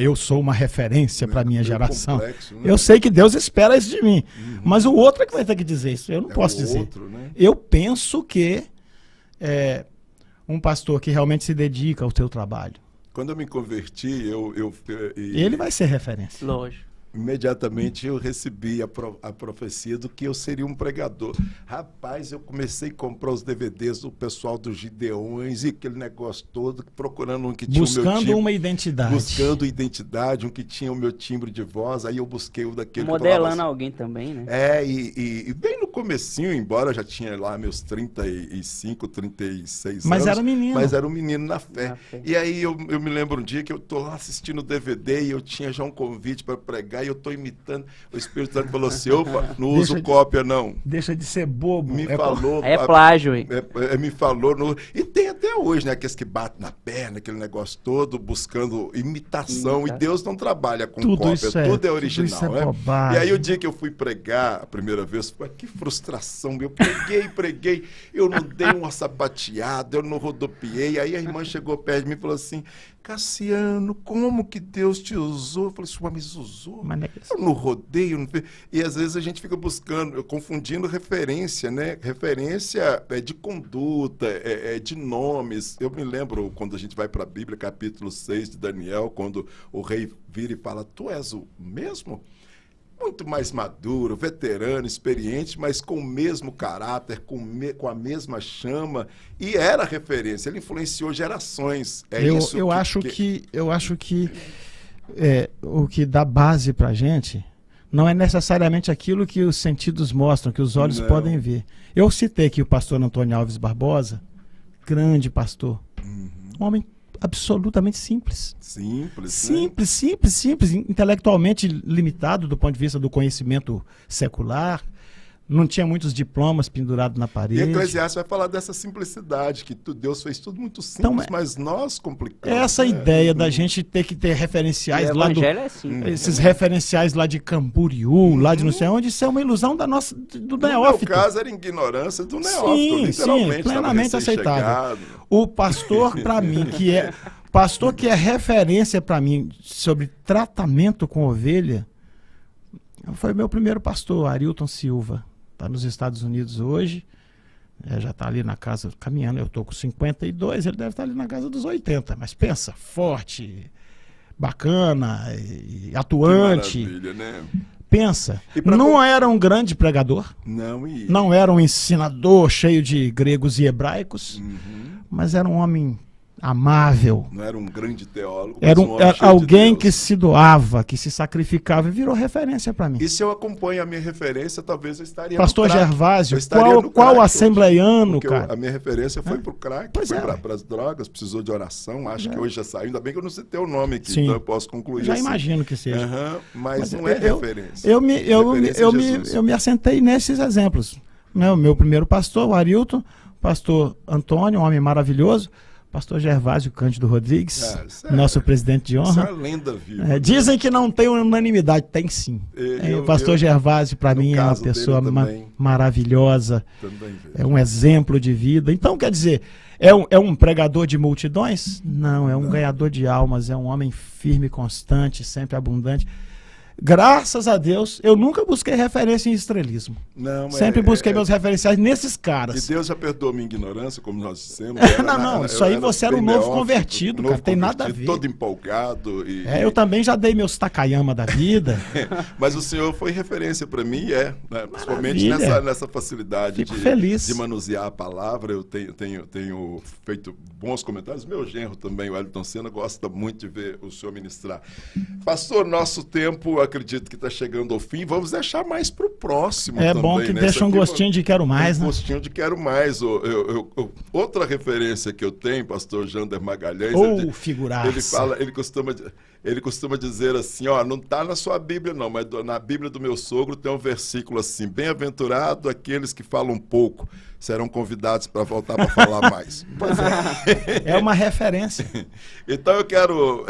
Eu sou uma referência para a minha geração. Complexo, né? Eu sei que Deus espera isso de mim. Mas o outro é que vai ter que dizer isso. Eu não posso dizer. Outro, né? Eu penso que um pastor que realmente se dedica ao seu trabalho. Quando eu me converti, ele vai ser referência. Lógico. Imediatamente eu recebi a profecia do que eu seria um pregador. Rapaz, eu comecei a comprar os DVDs do pessoal dos Gideões e aquele negócio todo, procurando um que tinha o meu timbre. Buscando uma identidade. Buscando identidade, um que tinha o meu timbre de voz. Aí eu busquei o daquele... modelando alguém também, né? E bem no comecinho, embora eu já tinha lá meus 35, 36 anos. Mas era menino. Mas era um menino na fé. E aí eu me lembro um dia que eu tô lá assistindo o DVD e eu tinha já um convite para pregar. E eu estou imitando. O Espírito Santo falou assim, opa, não uso cópia, não. Deixa de ser bobo. Me falou. É plágio, hein? Me falou. E tem até hoje, né? Aqueles que batem na perna, aquele negócio todo, buscando imitação. E Deus não trabalha com cópia. Tudo é original. Tudo isso é bobagem. E aí o dia que eu fui pregar a primeira vez, que frustração. Eu preguei. Eu não dei uma sapateada, eu não rodopiei. Aí a irmã chegou perto de mim e falou assim, Cassiano, como que Deus te usou? Eu falei, mas usou? Eu não rodeio. Não... E às vezes a gente fica buscando, confundindo referência, né? Referência é de conduta, é de nomes. Eu me lembro quando a gente vai para a Bíblia, capítulo 6 de Daniel, quando o rei vira e fala, tu és o mesmo? Muito mais maduro, veterano, experiente, mas com o mesmo caráter, com a mesma chama, e era referência, ele influenciou gerações. Eu acho que o que dá base para a gente não é necessariamente aquilo que os sentidos mostram, que os olhos podem ver. Eu citei aqui o pastor Antônio Alves Barbosa, grande pastor, um homem absolutamente simples. Simples, intelectualmente limitado do ponto de vista do conhecimento secular, não tinha muitos diplomas pendurados na parede. E Eclesiastes vai falar dessa simplicidade, que Deus fez tudo muito simples, então, mas nós complicamos. Essa ideia da gente ter que ter referenciais lá esses referenciais lá de Camboriú, lá de não sei onde, isso é uma ilusão do neófito. No meu caso era ignorância do neófito, literalmente. Sim, plenamente aceitável. O pastor, para mim, pastor que é referência para mim sobre tratamento com ovelha, foi meu primeiro pastor, Arilton Silva. Está nos Estados Unidos hoje, já está ali na casa, caminhando, eu estou com 52, ele deve estar ali na casa dos 80, mas pensa, forte, bacana, atuante. Que maravilha, né? pensa, não era um grande pregador, não era um ensinador cheio de gregos e hebraicos, mas era um homem amável. Não era um grande teólogo, era mas um homem cheio alguém de Deus, que se doava, que se sacrificava e virou referência para mim. E se eu acompanho a minha referência, talvez eu estaria Pastor no crack. Gervásio, qual assembleiano, hoje, cara? A minha referência foi pro crack, Pois foi é. para as drogas, precisou de oração, acho que hoje já saiu, ainda bem que eu não citei o nome aqui, Sim. então eu posso concluir Já assim. imagino que seja. Mas não é referência. Eu me assentei nesses exemplos. Né? O meu primeiro pastor, o Arilton, pastor Antônio, um homem maravilhoso, pastor Gervásio Cândido Rodrigues, nosso presidente de honra. Isso é uma lenda viva. Dizem que não tem unanimidade, tem sim. O pastor Gervásio, para mim, é uma pessoa maravilhosa, é um exemplo de vida. Então, quer dizer, é um pregador de multidões? Não, é um ganhador de almas, é um homem firme, constante, sempre abundante. Graças a Deus, eu nunca busquei referência em estrelismo. Sempre busquei meus referenciais nesses caras. E Deus já perdoou minha ignorância, como nós dissemos. Isso aí você era um novo convertido, cara. Tem nada a ver. Todo empolgado. Eu também já dei meus Takayama da vida. Mas o senhor foi referência para mim, né? Principalmente nessa facilidade de manusear a palavra. Eu tenho feito bons comentários. Meu genro também, o Elton Senna, gosta muito de ver o senhor ministrar. Pastor, nosso tempo, acredito que está chegando ao fim. Vamos deixar mais para o próximo também. É bom que deixa um gostinho de quero mais, né? Um gostinho de quero mais. Outra referência que eu tenho, pastor Jander Magalhães, figuraça. Ele costuma dizer assim, ó, não está na sua Bíblia não, mas na Bíblia do meu sogro tem um versículo assim, bem-aventurado aqueles que falam pouco, serão convidados para voltar para falar mais. Pois é uma referência. Então eu quero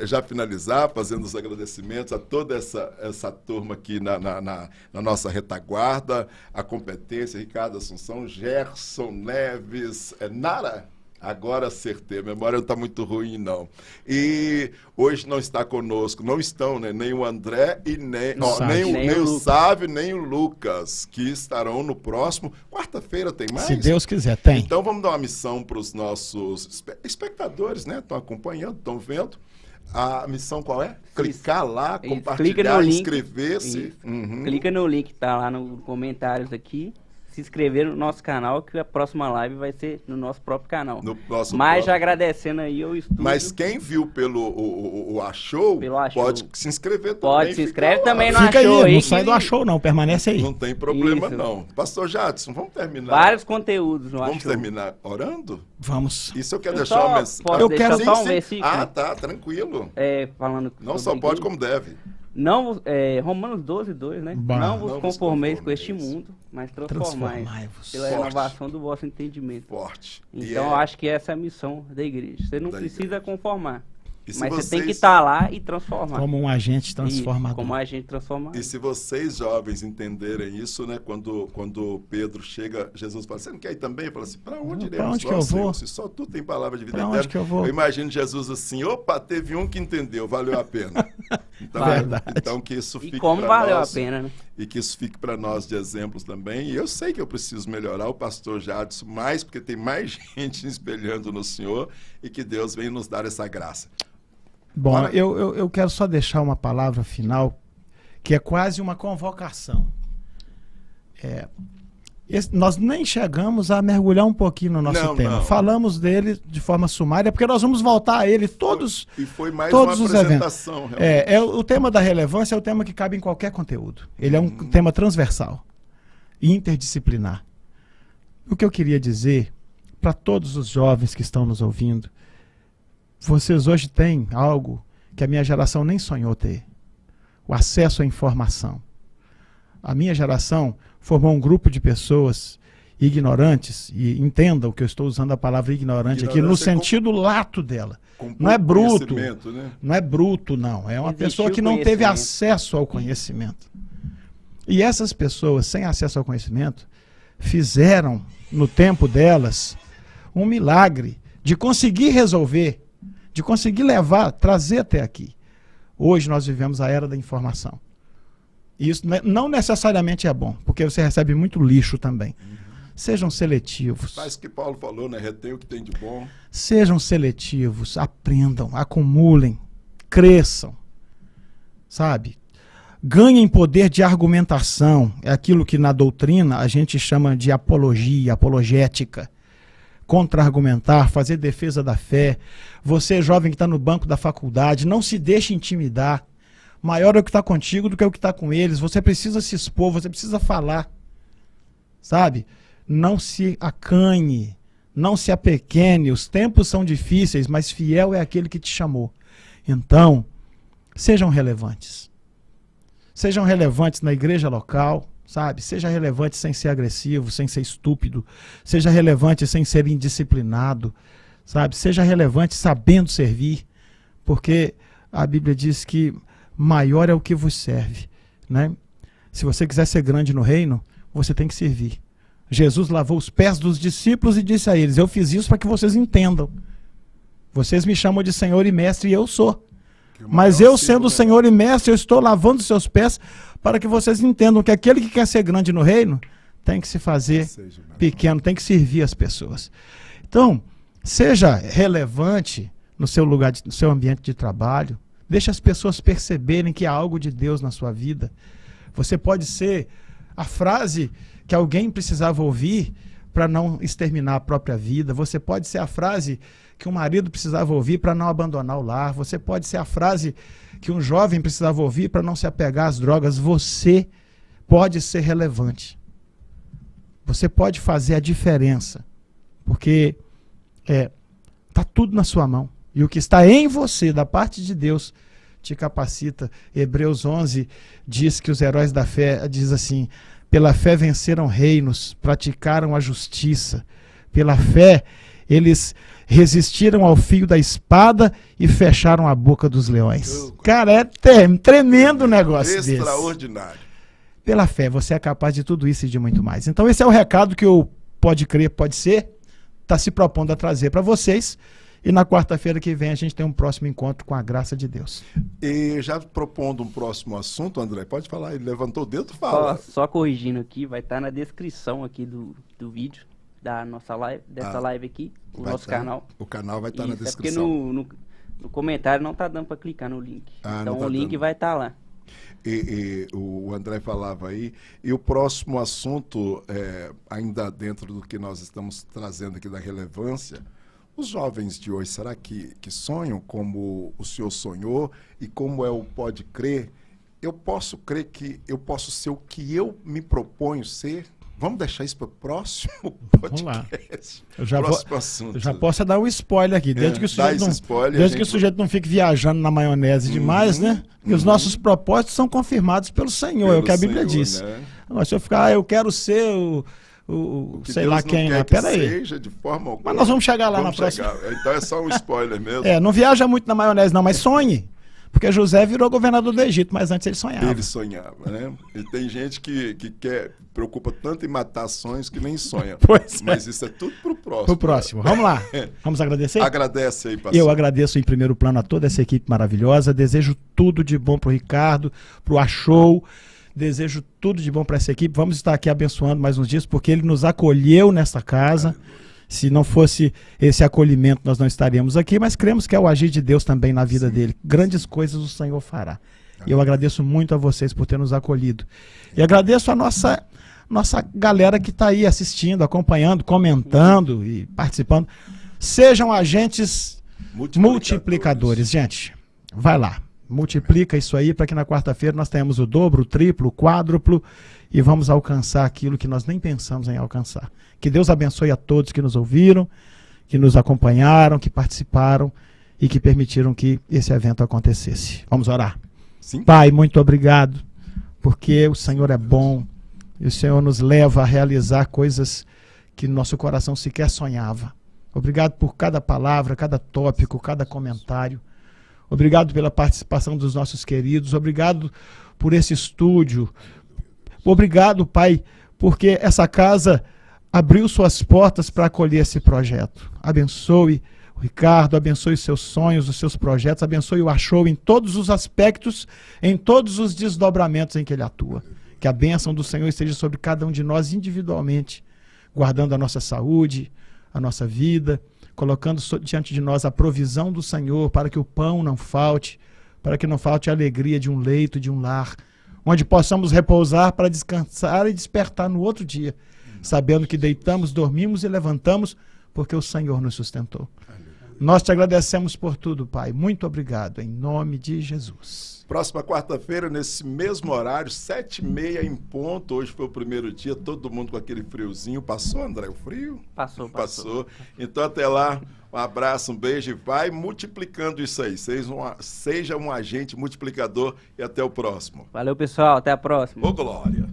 já finalizar fazendo os agradecimentos a toda essa turma aqui na nossa retaguarda, a competência, Ricardo Assunção, Gerson Neves, Nara. Agora acertei, a memória não está muito ruim, não. E hoje não está conosco, não estão, né? Nem o André e nem o Sávio, nem o Lucas, que estarão no próximo. Quarta-feira tem mais? Se Deus quiser, tem. Então vamos dar uma missão para os nossos espectadores, né? Estão acompanhando, estão vendo. A missão qual é? Clicar lá, compartilhar, inscrever-se. Clica no link que está lá nos comentários aqui. Se inscrever no nosso canal, que a próxima live vai ser no nosso próprio canal. Já agradecendo aí o estúdio. Mas quem viu pelo Achou, pode se inscrever também. Pode se inscreve também no Fica Achou. Aí, não sai do Achou não, permanece aí. Não tem problema não. Pastor Jadson, vamos terminar. Vários conteúdos no Achou. Vamos terminar orando? Vamos. Isso eu quero deixar uma mensagem. Eu quero só um versículo. Tá, tranquilo. Falando não só pode como deve. Romanos 12:2, né? Não vos conformeis com este mundo, mas transformai-vos pela renovação do vosso entendimento. Forte. Então, eu acho que essa é a missão da igreja. Você não precisa conformar. Mas você tem que estar lá e transformar. Como um agente transformador. Como um agente transformador. E se vocês, jovens, entenderem isso, né? Quando Pedro chega, Jesus fala, você não quer ir também? Ele fala assim, para onde iremos? Para onde que eu vou? Se só tu tem palavra de vida eterna. Onde que eu vou? Eu imagino Jesus assim, opa, teve um que entendeu, valeu a pena. Então que isso fique para nós. E como valeu a pena, né? E que isso fique para nós de exemplos também. E eu sei que eu preciso melhorar o pastor Jadson mais, porque tem mais gente espelhando no Senhor e que Deus vem nos dar essa graça. Bom, eu quero só deixar uma palavra final, que é quase uma convocação. Nós nem chegamos a mergulhar um pouquinho no nosso tema. Não. Falamos dele de forma sumária, porque nós vamos voltar a ele todos E foi mais todos uma os apresentação. Eventos. O tema da relevância é o tema que cabe em qualquer conteúdo. Ele é um tema transversal, interdisciplinar. O que eu queria dizer para todos os jovens que estão nos ouvindo, vocês hoje têm algo que a minha geração nem sonhou ter. O acesso à informação. A minha geração formou um grupo de pessoas ignorantes, e entendam que eu estou usando a palavra ignorante aqui no sentido lato dela. Não é bruto, né? Não é bruto, não. É uma pessoa que não teve acesso ao conhecimento. E essas pessoas, sem acesso ao conhecimento, fizeram, no tempo delas, um milagre de conseguir resolver, de conseguir levar, trazer até aqui. Hoje nós vivemos a era da informação. E isso não necessariamente é bom, porque você recebe muito lixo também. Sejam seletivos. Faz o que Paulo falou, né? Retém o que tem de bom. Sejam seletivos, aprendam, acumulem, cresçam. Sabe? ganhem poder de argumentação. É aquilo que na doutrina a gente chama de apologia, apologética. Contra-argumentar, fazer defesa da fé. Você, jovem que está no banco da faculdade, não se deixe intimidar. Maior é o que está contigo do que o que está com eles. Você precisa se expor, você precisa falar. Sabe? Não se acanhe, não se apequene. Os tempos são difíceis, mas fiel é aquele que te chamou. Então, sejam relevantes. Sejam relevantes na igreja local, sabe? Seja relevante sem ser agressivo, sem ser estúpido. Seja relevante sem ser indisciplinado, sabe? Seja relevante sabendo servir, porque a Bíblia diz que maior é o que vos serve, né? Se você quiser ser grande no reino, você tem que servir. Jesus lavou os pés dos discípulos e disse a eles: eu fiz isso para que vocês entendam. Vocês me chamam de Senhor e Mestre e eu sou. Mas eu, sendo Senhor e Mestre, eu estou lavando os seus pés para que vocês entendam que aquele que quer ser grande no reino tem que se fazer pequeno, tem que servir as pessoas. Então, seja relevante no seu lugar, no seu ambiente de trabalho. Deixe as pessoas perceberem que há algo de Deus na sua vida. Você pode ser a frase que alguém precisava ouvir para não exterminar a própria vida. Você pode ser a frase que um marido precisava ouvir para não abandonar o lar. Você pode ser a frase que um jovem precisava ouvir para não se apegar às drogas. Você pode ser relevante. Você pode fazer a diferença. Porque está tudo na sua mão. E o que está em você, da parte de Deus, te capacita. Hebreus 11 diz que os heróis da fé, diz assim: pela fé venceram reinos, praticaram a justiça. Pela fé, eles resistiram ao fio da espada e fecharam a boca dos leões. Cara, é tremendo o negócio desse. Extraordinário. Pela fé, você é capaz de tudo isso e de muito mais. Então esse é o recado que o Pode Crer, Pode Ser está se propondo a trazer para vocês. E na quarta-feira que vem a gente tem um próximo encontro com a graça de Deus. E já propondo um próximo assunto, André, pode falar, ele levantou o dedo, fala. Só corrigindo aqui, vai estar na descrição aqui do vídeo, da nossa live, live aqui, o nosso canal. O canal vai estar na descrição. É porque no comentário não está dando para clicar no link. Então o link vai estar lá. E o André falava aí, e o próximo assunto, ainda dentro do que nós estamos trazendo aqui da relevância, os jovens de hoje, será que sonham como o senhor sonhou e como é o Pode Crer? Eu posso crer que eu posso ser o que eu me proponho ser? Vamos deixar isso para o próximo podcast. Vamos lá. Eu já posso dar um spoiler aqui. Desde que o sujeito não fique viajando na maionese demais, né? E os nossos propósitos são confirmados pelo Senhor, é o que a Bíblia diz. Né? Agora, se eu ficar, eu quero ser sei Deus lá quem é. Peraí. Mas nós vamos chegar lá na próxima. Então é só um spoiler mesmo. Não viaja muito na maionese, não, mas sonhe. Porque José virou governador do Egito, mas antes ele sonhava. Ele sonhava, né? E tem gente que preocupa tanto em matar sonhos que nem sonha. Mas isso é tudo pro próximo. Pro próximo. Vamos lá. Vamos agradecer? Agradece aí, pastor. Eu agradeço em primeiro plano a toda essa equipe maravilhosa. Desejo tudo de bom pro Ricardo, pro Achou. Desejo tudo de bom para essa equipe. Vamos estar aqui abençoando mais uns dias, porque ele nos acolheu nesta casa. Se não fosse esse acolhimento, nós não estaríamos aqui, mas cremos que é o agir de Deus também na vida dele. Grandes coisas o Senhor fará. E eu agradeço muito a vocês por ter nos acolhido. E agradeço a nossa galera que está aí assistindo, acompanhando, comentando e participando. Sejam agentes multiplicadores, gente. Vai lá. Multiplica isso aí para que na quarta-feira nós tenhamos o dobro, o triplo, o quádruplo e vamos alcançar aquilo que nós nem pensamos em alcançar. Que Deus abençoe a todos que nos ouviram, que nos acompanharam, que participaram e que permitiram que esse evento acontecesse. Vamos orar. Sim. Pai, muito obrigado, porque o Senhor é bom e o Senhor nos leva a realizar coisas que nosso coração sequer sonhava. Obrigado por cada palavra, cada tópico, cada comentário. Obrigado pela participação dos nossos queridos. Obrigado por esse estúdio. Obrigado, Pai, porque essa casa abriu suas portas para acolher esse projeto. Abençoe o Ricardo, abençoe os seus sonhos, os seus projetos, abençoe o Achou em todos os aspectos, em todos os desdobramentos em que ele atua. Que a bênção do Senhor esteja sobre cada um de nós individualmente, guardando a nossa saúde, a nossa vida, colocando diante de nós a provisão do Senhor para que o pão não falte, para que não falte a alegria de um leito, de um lar, onde possamos repousar para descansar e despertar no outro dia, sabendo que deitamos, dormimos e levantamos, porque o Senhor nos sustentou. Nós te agradecemos por tudo, Pai. Muito obrigado, em nome de Jesus. Próxima quarta-feira, nesse mesmo horário, 7h30 em ponto. Hoje foi o primeiro dia, todo mundo com aquele friozinho. Passou, André, o frio? Passou. Então, até lá, um abraço, um beijo e vai multiplicando isso aí. Seja um agente multiplicador e até o próximo. Valeu, pessoal. Até a próxima. Ô, Glória!